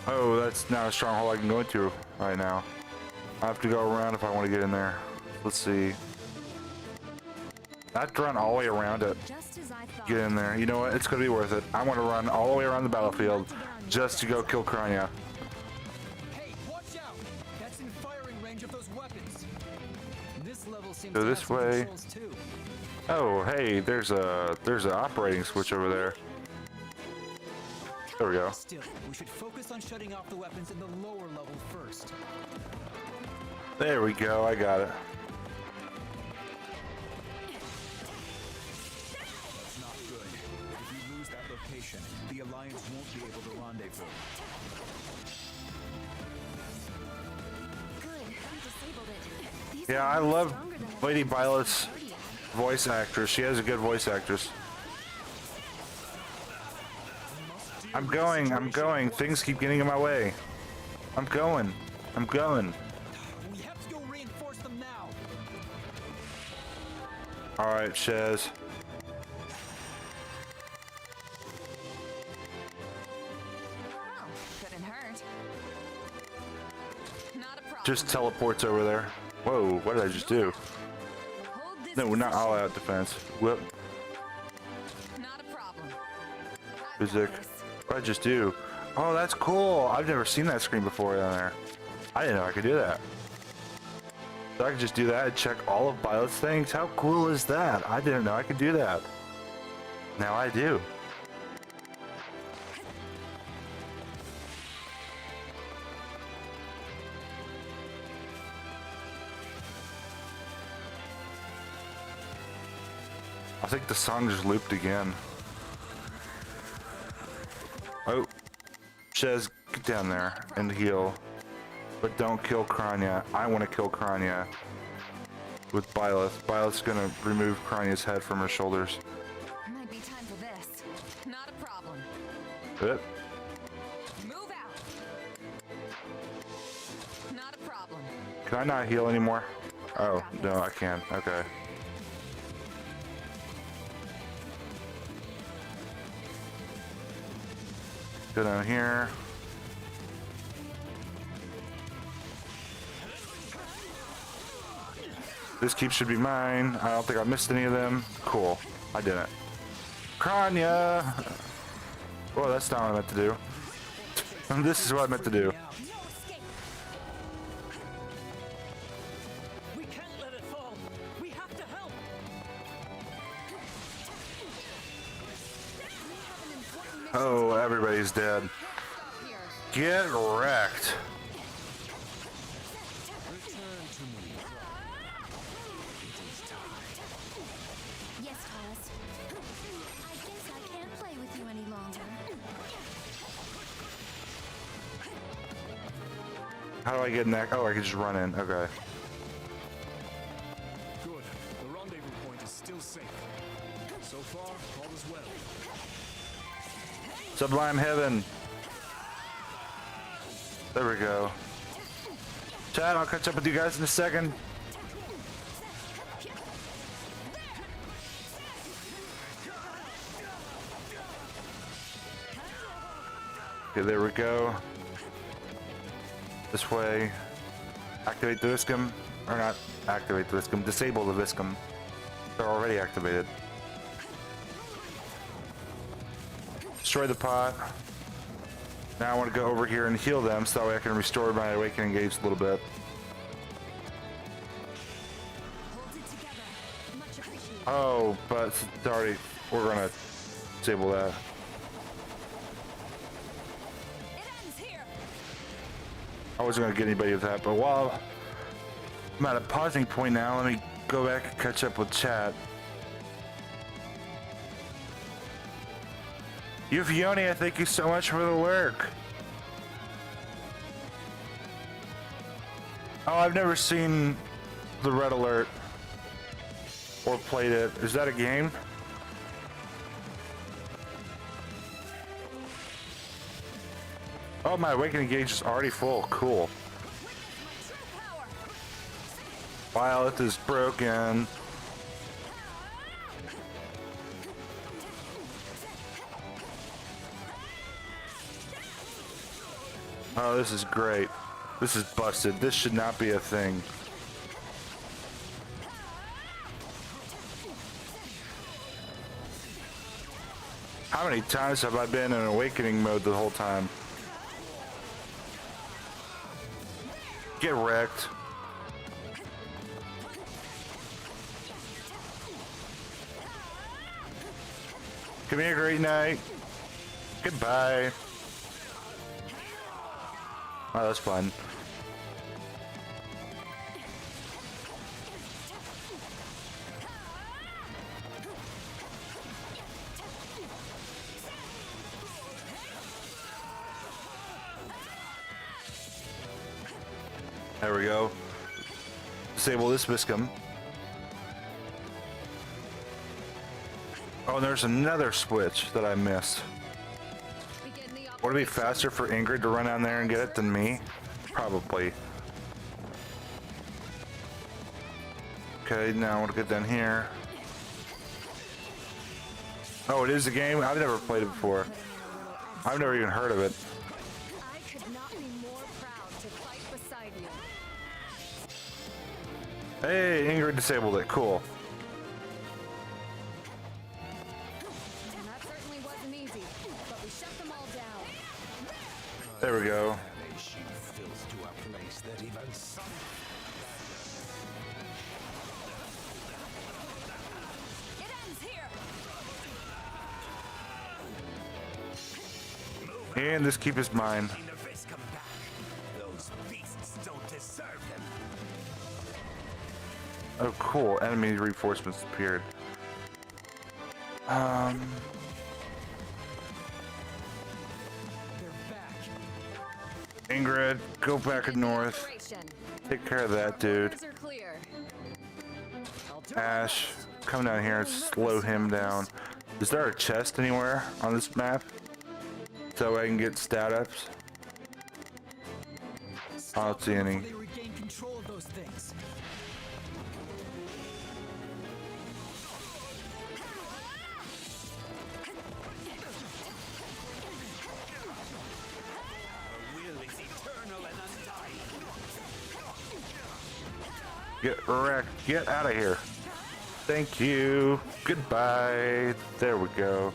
Oh, that's not a stronghold I can go into right now. I have to go around if I want to get in there. Let's see. I have to run all the way around it. Get in there. You know what? It's going to be worth it. I want to run all the way around the battlefield just to go kill Kranya. Hey, watch out! That's in firing range of those weapons. This level seems Go to this have some way. controls too. Oh, hey, there's an operating switch over there. There we go. Still, we should focus on shutting off the weapons in the lower level first. There we go. I got it. It's not good. If you lose that location, the Alliance won't be able to rendezvous. Good, we disabled it. These Yeah, I love Lady Violet's voice actress. She has a good voice actress. I'm going. Things keep getting in my way. I'm going. We have to go reinforce them now. Alright, Shez. Oh, couldn't hurt. Not a problem. Just teleports over there. Whoa, what did I just do? Hold this No, we're not all out defense. Whoop. Not a problem. Physic. What did I just do? Oh, that's cool. I've never seen that screen before down there. I didn't know I could do that. So I could just do that and check all of Violet's things. How cool is that? I didn't know I could do that. Now I do. I think the song just looped again. Oh, Shez, get down there and heal. But don't kill Kranya. I want to kill Kranya with Byleth. Byleth's gonna remove Kranya's head from her shoulders. Might be time for this. Not a problem. Yep. Move out. Not a problem. Can I not heal anymore? Oh, no, I can. Okay. Go down here. This keep should be mine. I don't think I missed any of them. Cool. I didn't. Kranya! Well, that's not what I meant to do. This is what I meant to do. We can't let it fall. We have to help. Oh, everybody's dead. Get wrecked. Yes, Thomas. I guess I can't play with you any longer. How do I get in that? Oh, I can just run in. Okay. Good. The rendezvous point is still safe. So far, all is well. Sublime Heaven. There we go. Chad, I'll catch up with you guys in a second. Okay, there we go. This way. Activate the Viscum. Or not activate the Viscum. Disable the Viscum. They're already activated. Destroy the pot. Now I want to go over here and heal them so that way I can restore my awakening gauge a little bit. Oh, but it's already, we're gonna disable that. I wasn't gonna get anybody with that, but while I'm at a pausing point now, let me go back and catch up with chat. Euphionia, thank you so much for the work. Oh, I've never seen the Red Alert or played it. Is that a game? Oh, my awakening gauge is already full. Cool. Violet is broken. Oh, this is great. This is busted. This should not be a thing. How many times have I been in awakening mode the whole time? Get wrecked. Come here, Great Night. Goodbye. Oh, that's fun. There we go. Disable this Viscum. Oh, and there's another switch that I missed. Would it be faster for Ingrid to run down there and get it than me? Probably. Okay, now we'll get down here. Oh, it is a game? I've never played it before. I've never even heard of it. I could not be more proud to fight beside you. Hey, Ingrid disabled it. Cool. That certainly wasn't easy, but we shut them all down. There we go. And this keep is mine. Oh, cool. Enemy reinforcements appeared. Ingrid, go back north. Take care of that dude. Ash, come down here and slow him down. Is there a chest anywhere on this map? So I can get stat ups? I don't see any. They regain control of those things. Get wrecked. Get out of here. Thank you. Goodbye. There we go.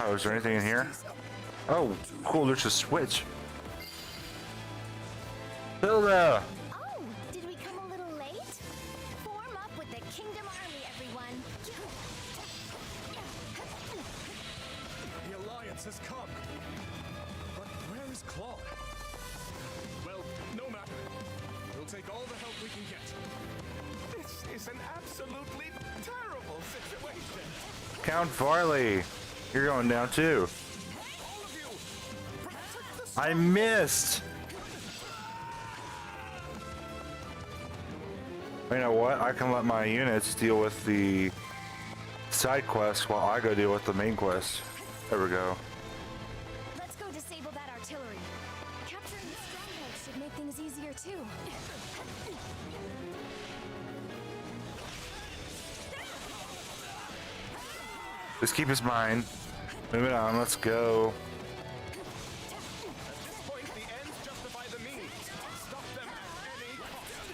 Oh, is there anything in here? Oh, cool. There's a switch. Hilda! Oh, did we come a little late? Form up with the Kingdom Army, everyone. The Alliance has come. But where is Claude? Well, no matter. We'll take all the help we can get. This is an absolutely terrible situation. Count Farley. You're going down too. I missed. You know what? I can let my units deal with the side quests while I go deal with the main quest. There we go. Let's go disable that artillery. Capturing the stronghold should make things easier too. Just keep his mind. Moving on, let's go.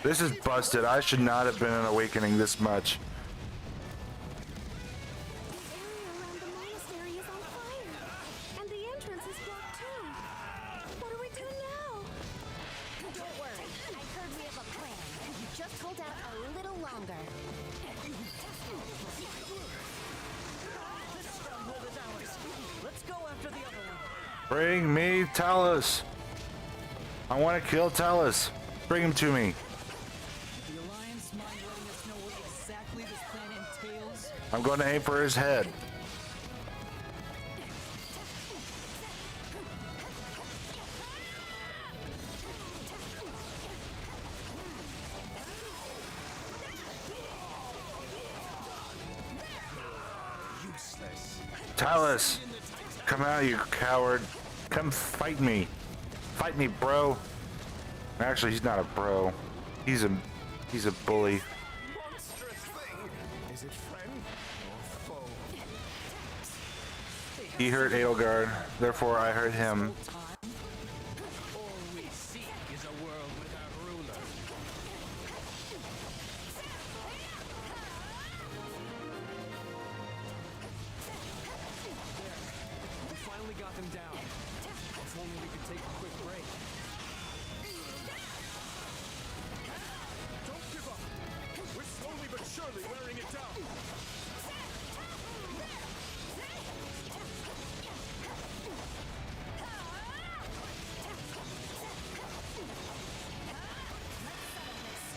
This is busted. I should not have been in Awakening this much. The monastery is on fire, and the entrance is blocked too. What do we do now? Don't worry. I heard we hold out a little longer. This stronghold is ours. Let's go after the other one. Bring me Talus. I want to kill Talus. Bring him to me. The Alliance mind letting us know what exactly this plan entails? I'm going to aim for his head. Talus, come out, you coward. Come fight me. Fight me, bro. Actually, he's not a bro. He's a bully. Is it friend or foe? He hurt Edelgard, therefore I hurt him. All we seek is a world without rulers. We finally got them down. If only we could take a quick break. Don't give up. We're slowly but surely wearing it down.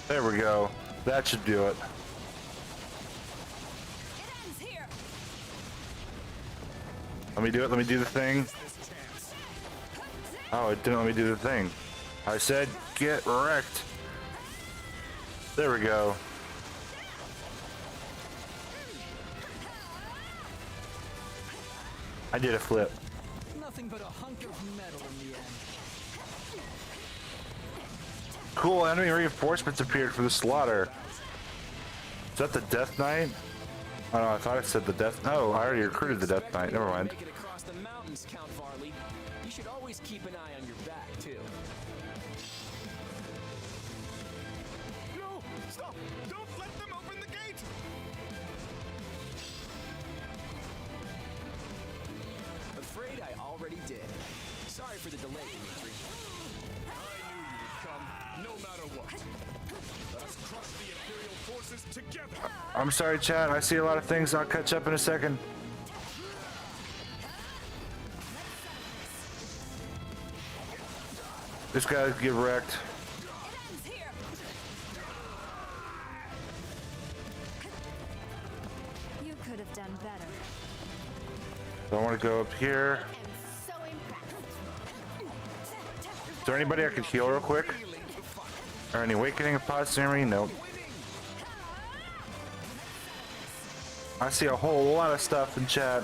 There we go. That should do it. Let me do it. Let me do the thing. Oh, it didn't let me do the thing. I said get wrecked. There we go. I did a flip. Nothing but a hunk of metal in the end. Cool, enemy reinforcements appeared for the slaughter. Is that the Death Knight? Oh no, I thought I said the Death. No, I already recruited the Death Knight. Never mind. Make it across the mountains, Count Varley. You should always keep an eye on your back, too. No! Stop! Don't let them open the gate! Afraid I already did. Sorry for the delay, Dimitri. I knew you would come, no matter what. Let us crush the Imperial forces together! I'm sorry, chat. I see a lot of things. I'll catch up in a second. This guy's get wrecked. You could have done better. So I want to go up here. So impressed. Is there anybody I could heal real quick? Or any awakening of posturing? Nope. I see a whole lot of stuff in chat.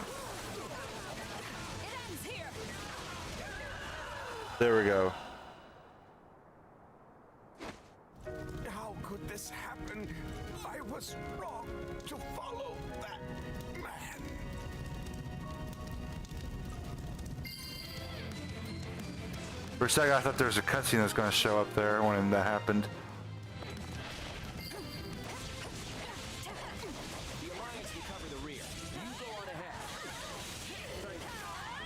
There we go. How could this happen? I was wrong to follow that man. For a second, I thought there was a cutscene that was going to show up there when that happened. The Alliance will cover the rear. You go on ahead.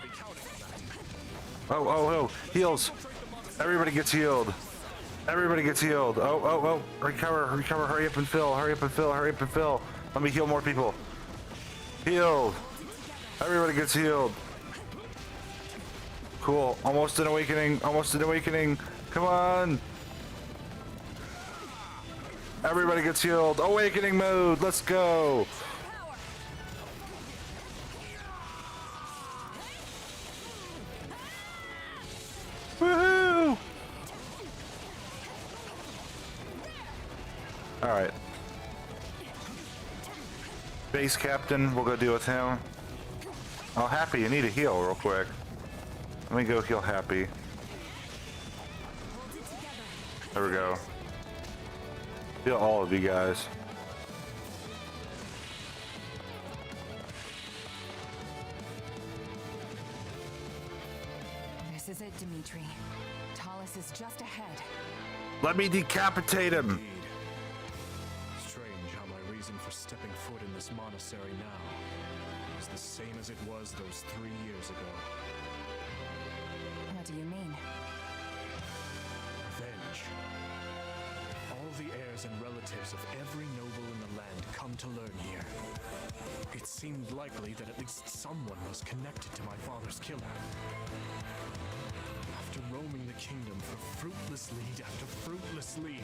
Be counting on that. Oh, oh, oh, heals. Everybody gets healed. Everybody gets healed. Oh, oh, oh, recover, recover, hurry up and fill, hurry up and fill, hurry up and fill. Let me heal more people. Healed. Everybody gets healed. Cool, almost an awakening, almost an awakening. Come on. Everybody gets healed. Awakening mode, let's go. Woohoo! All right. Base captain, we'll go deal with him. Oh, Happy, you need a heal real quick. Let me go heal Happy. There we go. Heal all of you guys. This is it, Dimitri. Talus is just ahead. Let me decapitate him. Indeed. Strange how my reason for stepping foot in this monastery now is the same as it was those 3 years ago. What do you mean? Revenge. All the heirs heirs and relatives of every noble in the land come to learn here. It seemed likely that at least someone was connected to my father's killer. After roaming the kingdom for fruitless lead after fruitless lead,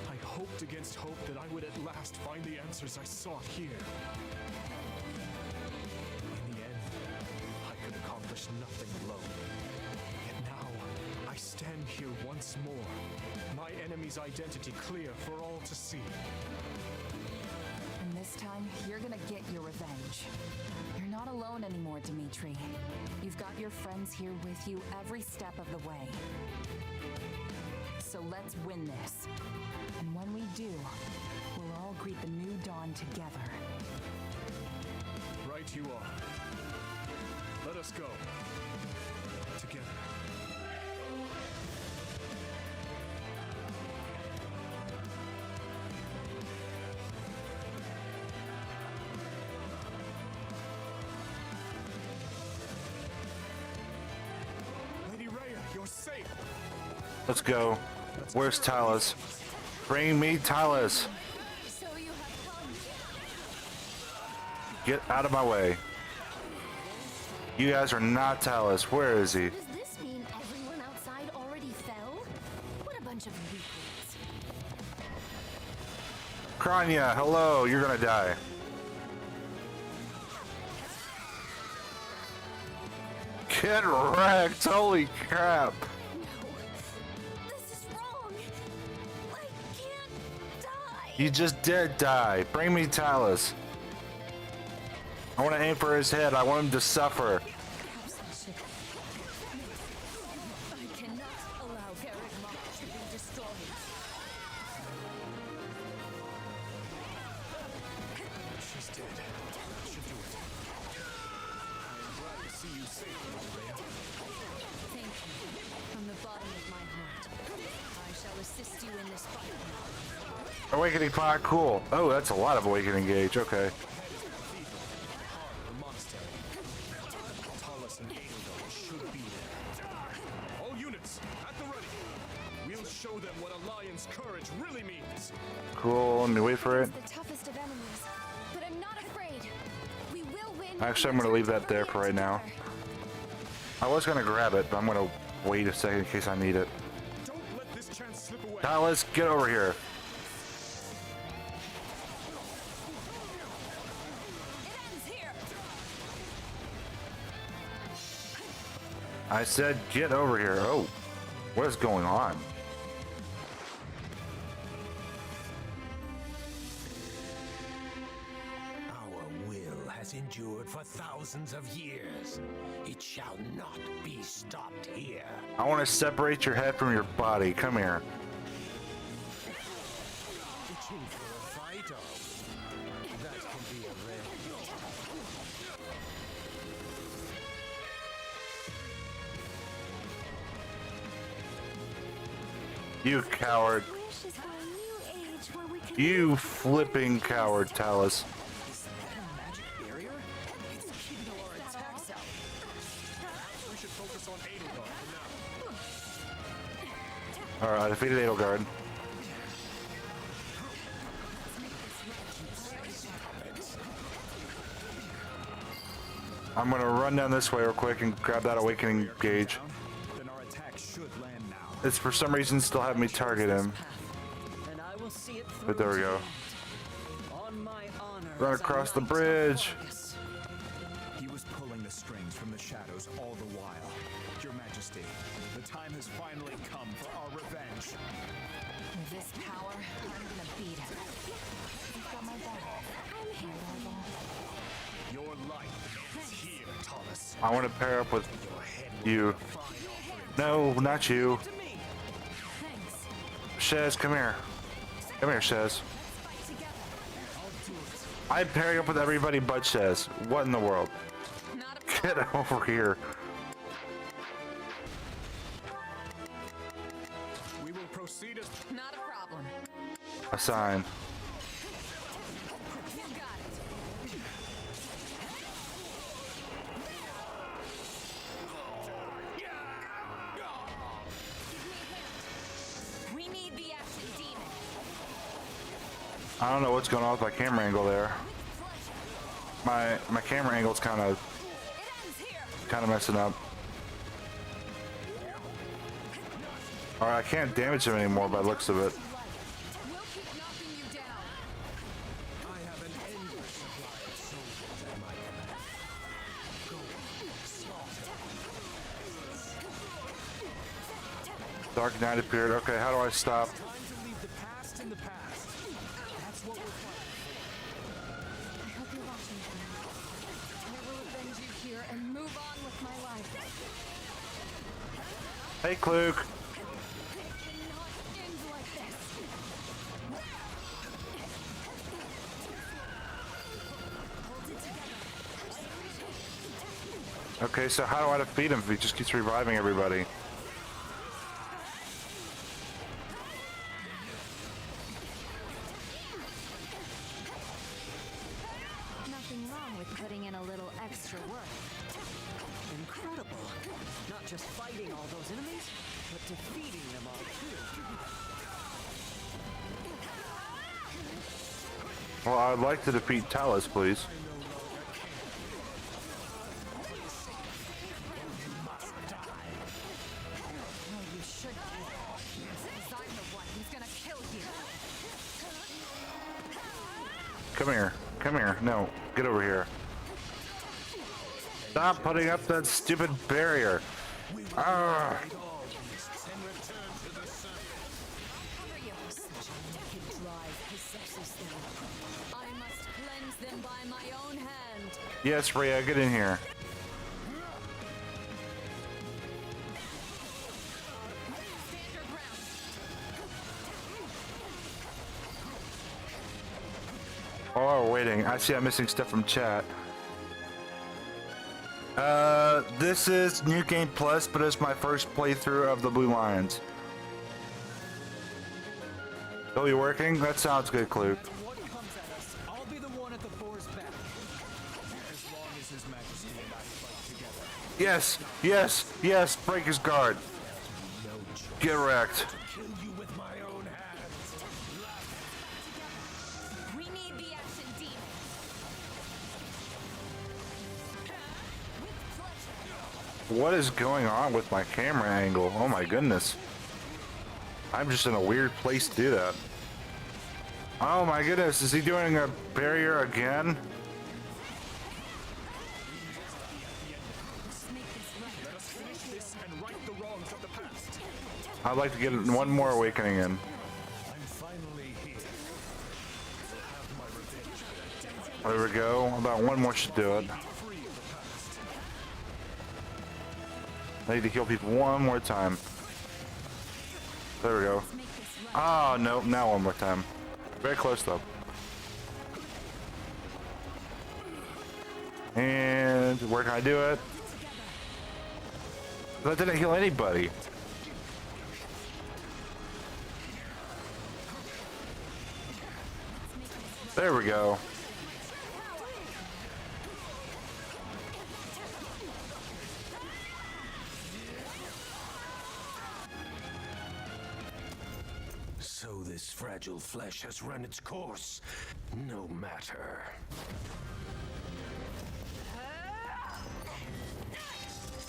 I hoped against hope that I would at last find the answers I sought here. In the end, I could accomplish nothing alone. Yet now, I stand here once more, my enemy's identity clear for all to see. And this time, you're gonna get your revenge. You're not alone anymore, Dimitri. You've got your friends here with you every step of the way. So let's win this. And when we do, we'll all greet the new dawn together. Right you are. Let us go. Together. Lady Rhea, you're safe. Let's go. Where's Talus? Bring me Talus. So you have come. Get out of my way. You guys are not Talus. Where is he? Does this mean everyone outside already fell? What a bunch of weaklings. Kranya, hello. You're gonna die. Get wrecked. Holy crap. This is wrong. I can't die. You just did die. Bring me Talus. I want to aim for his head. I want him to suffer. I cannot allow Garrett Mock to be destroyed. She's dead. That should do it. I'm glad to see you safe, Rhea. Thank you. From the bottom of my heart. I shall assist you in this fight. Awakening pot, cool. Oh, that's a lot of awakening gauge. Okay. The monastery. Talus and Adelgard should be there. All units, at the ready. We'll show them what a lion's courage really means. Cool. Let me wait for it. The toughest of enemies, but I'm not afraid. We will win. Actually, I'm going to leave that there for right now. I was going to grab it, but I'm going to wait a second in case I need it. Don't let this chance slip away. Talus, get over here. I said get over here. Oh, what is going on? Our will has endured for thousands of years. It shall not be stopped here. I want to separate your head from your body. Come here. Itching for a fight, that can be arranged. You coward. You flipping coward, Talus. We should focus on Adelgard for now. Alright, I defeated Adelgard. I'm gonna run down this way real quick and grab that awakening gauge. Then our attack should land now. It's for some reason still having me target him. And I will see it through But there we to go. the end. On my honor. Run as I across the knight of bridge. Argus. He was pulling the strings from the shadows all the while. Your Majesty, the time has finally come for our revenge. With this power, I'm gonna beat him. You've got my back. I'm here, Marvel. Your life is here, Talus. I want to pair up with you. No, not you. Shez, come here. Come here, Shez. I'm pairing up with everybody but Shez. What in the world? Get over here. We will proceed as Not a problem. A sign. You got it. We need the active demon. I don't know what's going on with my camera angle there. My camera angle's kind of messing up. All right, I can't damage him anymore by the looks of it. Dark Knight appeared. Okay, how do I stop? Time to leave the past in the past. That's what we're fighting. I hope you're watching for me. I will avenge you here and move on with my life. Hey, Kluke. It cannot end like this. Hold it together. Okay, so how do I defeat him if he just keeps reviving everybody? Nothing wrong with putting in a little extra work. Incredible. Not just fighting all those enemies, but defeating them all too. Well, I'd like to defeat Talus, please. No, you should be. Because I'm the one who's gonna kill you. Come here. Come here. No, get over here. Stop putting up that stupid barrier. Ah. Such a wicked drive possesses them. I must cleanse them by my own hand. Yes, Rhea, get in here. Stand your ground. While we're waiting, I see I'm missing stuff from chat. This is New Game Plus, but it's my first playthrough of the Blue Lions. Will you working? That sounds good, Kluke. What comes at us, I'll be the one at the boar's back. As long as His Majesty and I fight together. Yes, yes, yes, break his guard. Get wrecked. Kill you with my own hands. We need the action demon. What is going on with my camera angle? Oh my goodness. I'm just in a weird place to do that. Oh my goodness, is he doing a barrier again? I'd like to get one more awakening in. I'm finally here. Have my revenge. There we go. About one more should do it. I need to heal people one more time. There we go. Oh, no, now one more time. Very close though. And where can I do it? That didn't heal anybody. There we go. So this fragile flesh has run its course. No matter.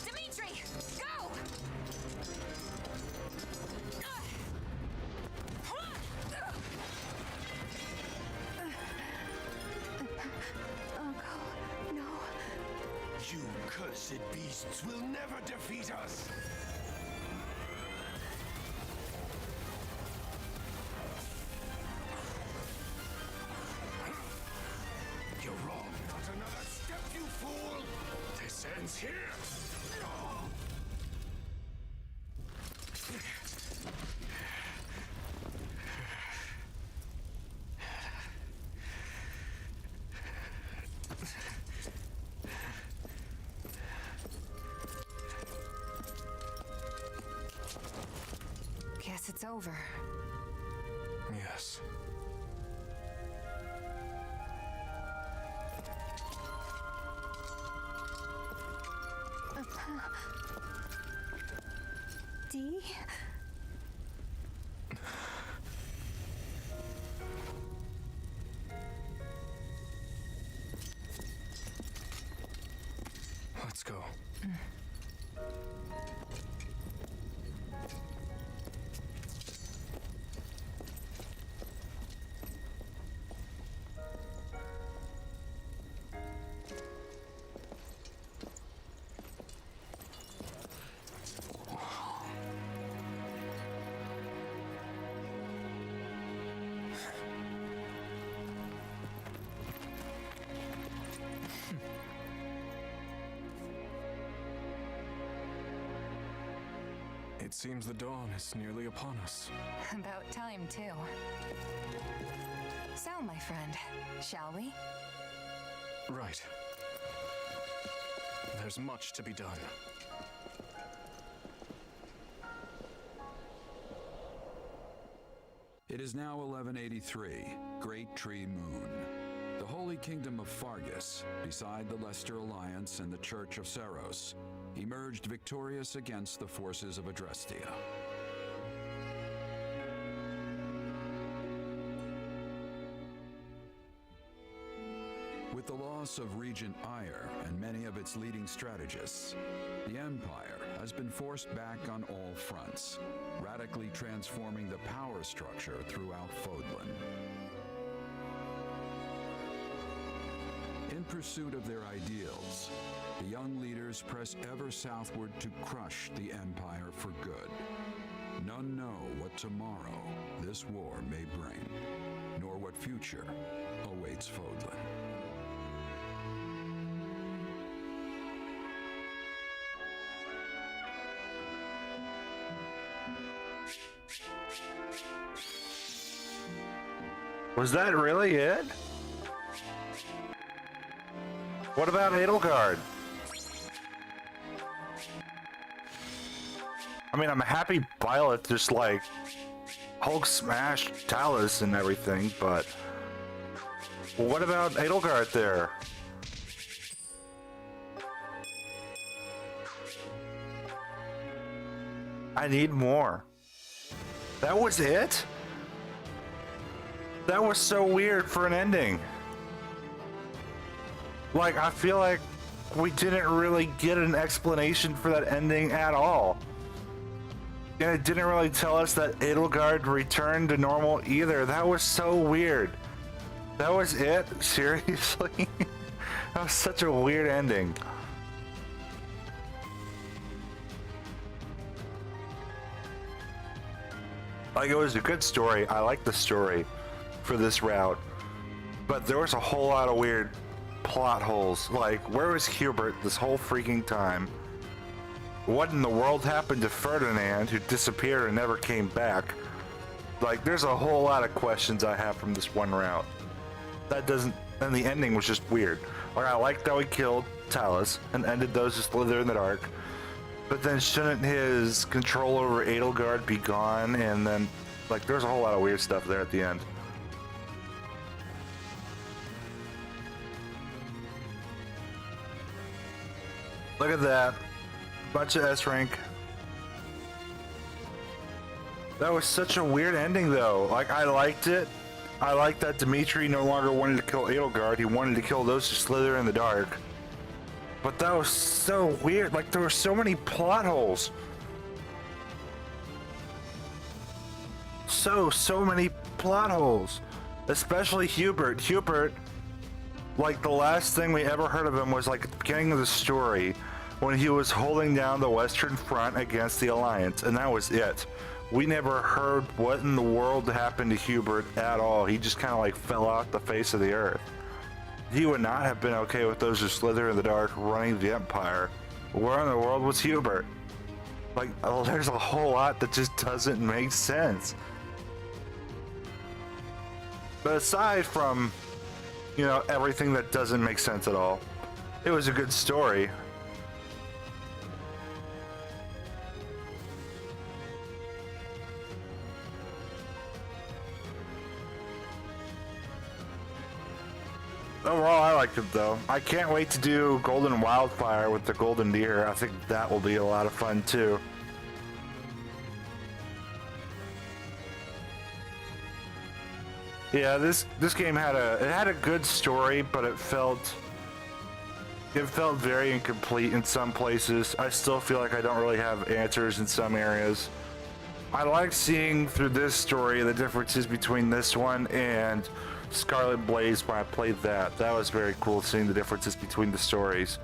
Dimitri, go! Uncle, no. You cursed beasts will never defeat us. You're wrong. Not another step, you fool. This ends here. Guess it's over. Yes. It seems the dawn is nearly upon us. About time, too. So, my friend, shall we? Right. There's much to be done. It is now 1183, Great Tree Moon. The Holy Kingdom of Fargus, beside the Leicester Alliance and the Church of Saros, emerged victorious against the forces of Adrestia. With the loss of Regent Ire and many of its leading strategists, the Empire has been forced back on all fronts, radically transforming the power structure throughout Fodlan. In pursuit of their ideals, the young leaders press ever southward to crush the Empire for good. None know what tomorrow this war may bring, nor what future awaits Fodlan. Was that really it? What about Edelgard? I mean, I'm happy Violet just like Hulk smashed Talus and everything, but what about Edelgard there? I need more. That was it? That was so weird for an ending. Like, I feel like we didn't really get an explanation for that ending at all. And it didn't really tell us that Edelgard returned to normal either. That was so weird. That was it? Seriously? That was such a weird ending. Like, it was a good story. I like the story for this route. But there was a whole lot of weird plot holes. Like, where was Hubert this whole freaking time? What in the world happened to Ferdinand, who disappeared and never came back? Like, there's a whole lot of questions I have from this one route. That doesn't... And the ending was just weird. Like, I liked how he killed Talus and ended those who slither in the dark. But then shouldn't his control over Edelgard be gone? And then, like, there's a whole lot of weird stuff there at the end. Look at that. Bunch of S rank. That was such a weird ending though. Like, I liked it. I liked that Dimitri no longer wanted to kill Edelgard. He wanted to kill those who slither in the dark. But that was so weird. Like, there were so many plot holes. So many plot holes. Especially Hubert. Hubert, like, the last thing we ever heard of him was like at the beginning of the story when he was holding down the Western Front against the Alliance, and that was it. We never heard what in the world happened to Hubert at all. He just kind of like fell off the face of the earth. He would not have been okay with those who slither in the dark running the Empire. Where in the world was Hubert? Like, oh, there's a whole lot that just doesn't make sense. But aside from, you know, everything that doesn't make sense at all, it was a good story. Overall, I liked it though. I can't wait to do Golden Wildfire with the Golden Deer. I think that will be a lot of fun too. Yeah, this game had a good story, but it felt very incomplete in some places. I still feel like I don't really have answers in some areas. I liked seeing through this story the differences between this one and Scarlet Blaze when I played that. That was very cool, seeing the differences between the stories.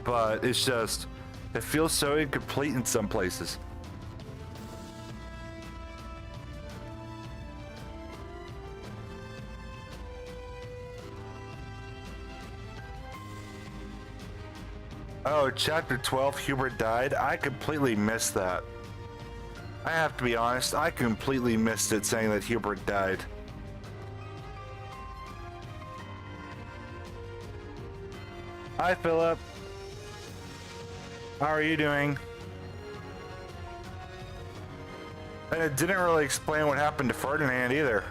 But it's just, it feels so incomplete in some places. Oh, chapter 12, Hubert died? I completely missed that. I have to be honest, I completely missed it saying that Hubert died. Hi, Philip. How are you doing? And it didn't really explain what happened to Ferdinand either.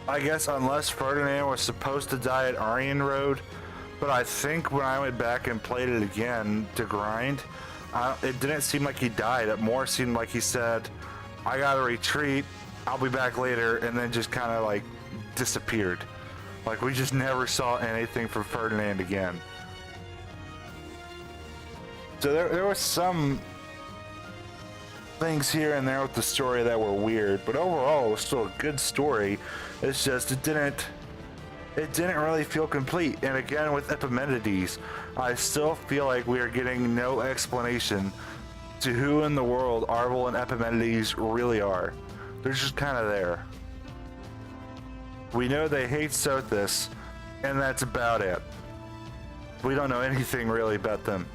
I guess unless Ferdinand was supposed to die at Aryan Road, but I think when I went back and played it again to grind, it didn't seem like he died. It more seemed like he said, I gotta retreat, I'll be back later, and then just kind of like disappeared. Like we just never saw anything from Ferdinand again. So there was some things here and there with the story that were weird, but overall it was still a good story. It's just it didn't really feel complete. And again with Epimenides, I still feel like we are getting no explanation to who in the world Arvel and Epimenides really are. They're just kind of there. We know they hate Sothis, and that's about it. We don't know anything really about them.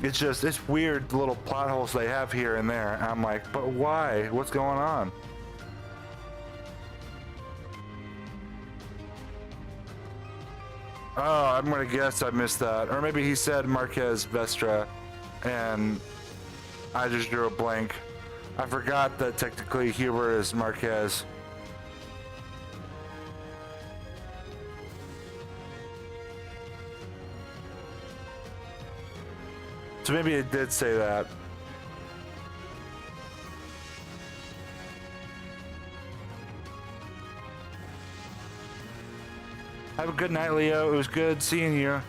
It's just, it's weird little plot holes they have here and there. And I'm like, but why? What's going on? Oh, I'm gonna guess I missed that. Or maybe he said Marquez Vestra, and I just drew a blank. I forgot that technically Hubert is Marquez. So maybe it did say that. Have a good night, Leo. It was good seeing you.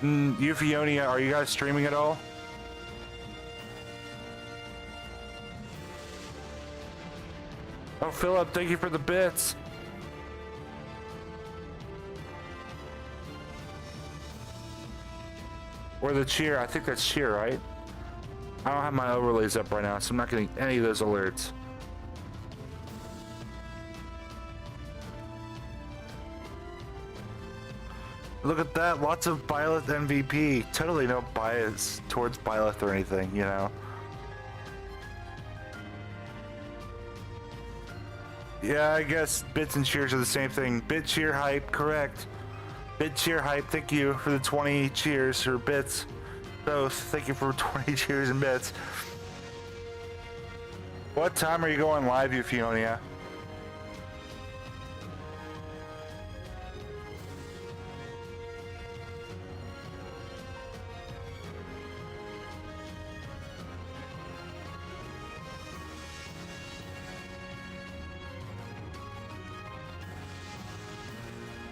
Euphionia, are you guys streaming at all? Oh, Philip, thank you for the bits. Or the cheer. I think that's cheer, right? I don't have my overlays up right now, so I'm not getting any of those alerts. Look at that, lots of Byleth MVP. Totally no bias towards Byleth or anything, you know? Yeah, I guess bits and cheers are the same thing. Bit cheer hype, correct. Bit cheer hype, thank you for the 20 cheers or bits. Both, thank you for 20 cheers and bits. What time are you going live, Euphionia?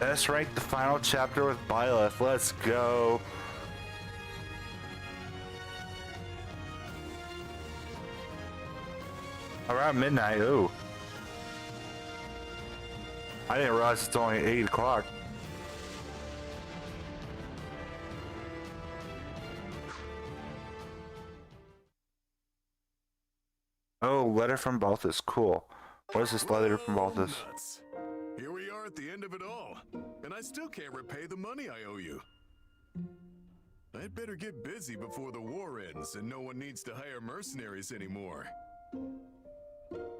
Let's rank the final chapter with Byleth. Let's go. Around midnight, ooh. I didn't realize it's only 8 o'clock. Oh, letter from Balthus, cool. What is this letter from Balthus? Here we are at the end of it all, and I still can't repay the money I owe you. I'd better get busy before the war ends and no one needs to hire mercenaries anymore.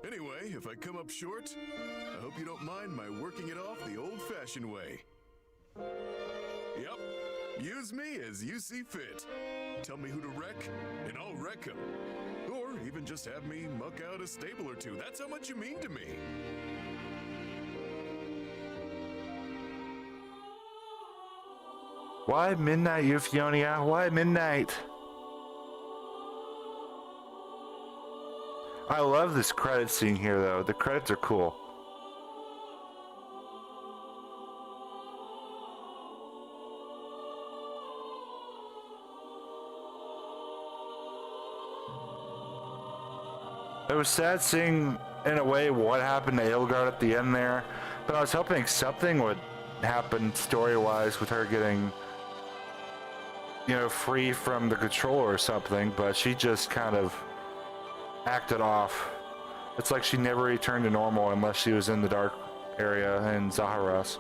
Anyway, if I come up short, I hope you don't mind my working it off the old-fashioned way. Yep, use me as you see fit. Tell me who to wreck, and I'll wreck him. Or even just have me muck out a stable or two. That's how much you mean to me. Why midnight, Euphionia? Why midnight? I love this credit scene here, though. The credits are cool. It was sad seeing, in a way, what happened to Edelgard at the end there, but I was hoping something would happen story-wise with her getting, you know, free from the controller or something, but she just kind of acted off. It's like she never returned to normal unless she was in the dark area in Zaharas.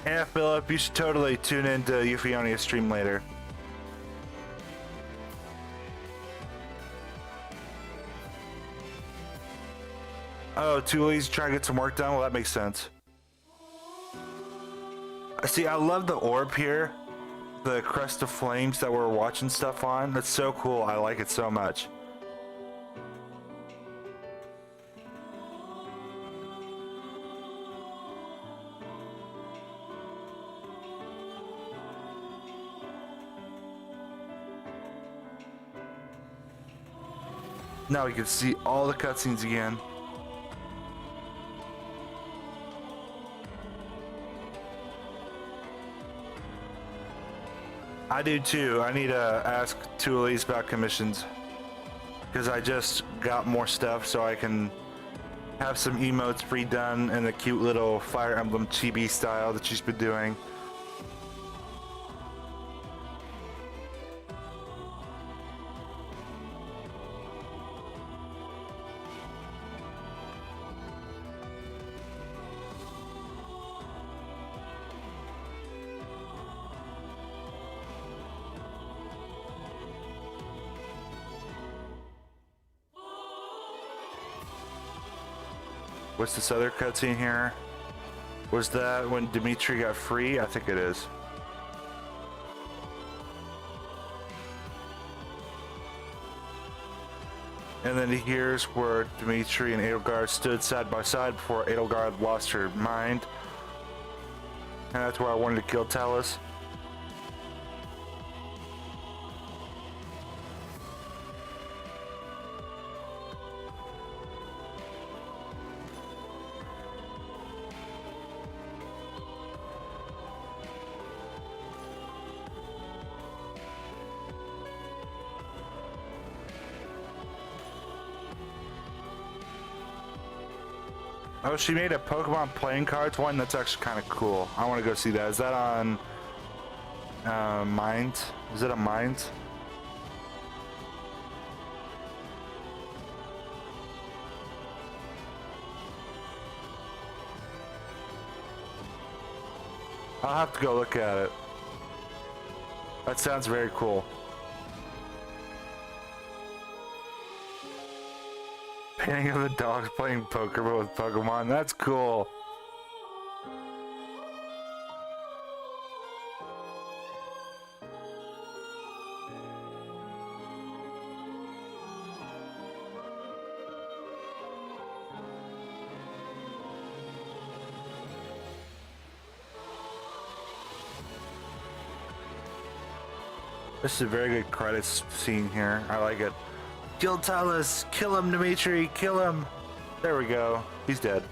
Yeah, Philip, you should totally tune into Euphonia's stream later. Oh, Tuli's trying to get some work done? Well, that makes sense. See, I love the orb here. The crest of flames that we're watching stuff on. That's so cool. I like it so much. Now we can see all the cutscenes again. I do too. I need to ask Tulis about commissions because I just got more stuff so I can have some emotes redone in the cute little Fire Emblem chibi style that she's been doing. What's this other cutscene here? Was that when Dimitri got free? I think it is. And then here's where Dimitri and Edelgard stood side by side before Edelgard lost her mind. And that's where I wanted to kill Talus. Oh, she made a Pokemon playing cards one. That's actually kind of cool. I want to go see that. Is that on Mind? Is it on Mind? I'll have to go look at it. That sounds very cool. Painting of the dogs playing poker with Pokemon. That's cool. This is a very good credits scene here. I like it. Kill Talus! Kill him, Dimitri! Kill him! There we go. He's dead.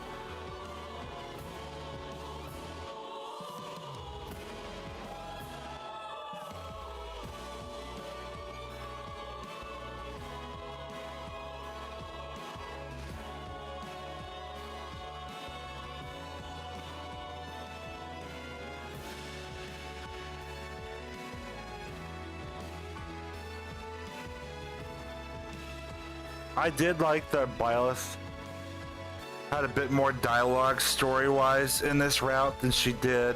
I did like that Byleth had a bit more dialogue story-wise in this route than she did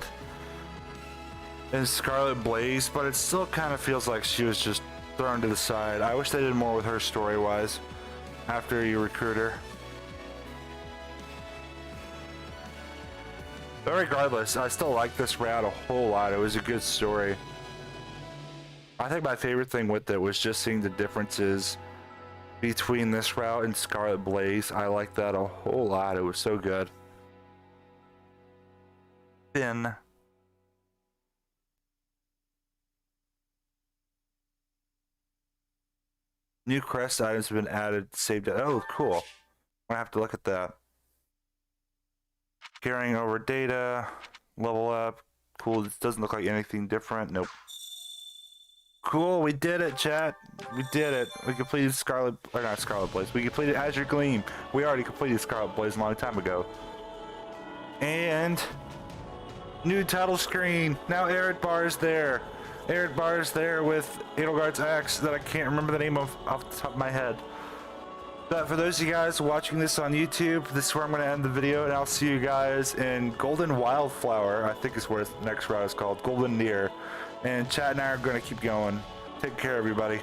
in Scarlet Blaze, but it still kind of feels like she was just thrown to the side. I wish they did more with her story-wise after you recruit her. But regardless, I still like this route a whole lot. It was a good story. I think my favorite thing with it was just seeing the differences between this route and Scarlet Blaze. I like that a whole lot. It was so good. Finn. New crest items have been added. Saved it. Oh, cool. I have to look at that. Carrying over data. Level up. Cool. This doesn't look like anything different. Nope. Cool, we did it, chat. We did it. We completed Scarlet, or not Scarlet Blaze. We completed Azure Gleam. We already completed Scarlet Blaze a long time ago. And New title screen. Now Eredbar is there. Eredbar is there with Edelgard's axe that I can't remember the name of off the top of my head. But for those of you guys watching this on YouTube, this is where I'm going to end the video, and I'll see you guys in Golden Wildflower, I think is what the next route is called, Golden Near. And Chad and I are going to keep going. Take care, everybody.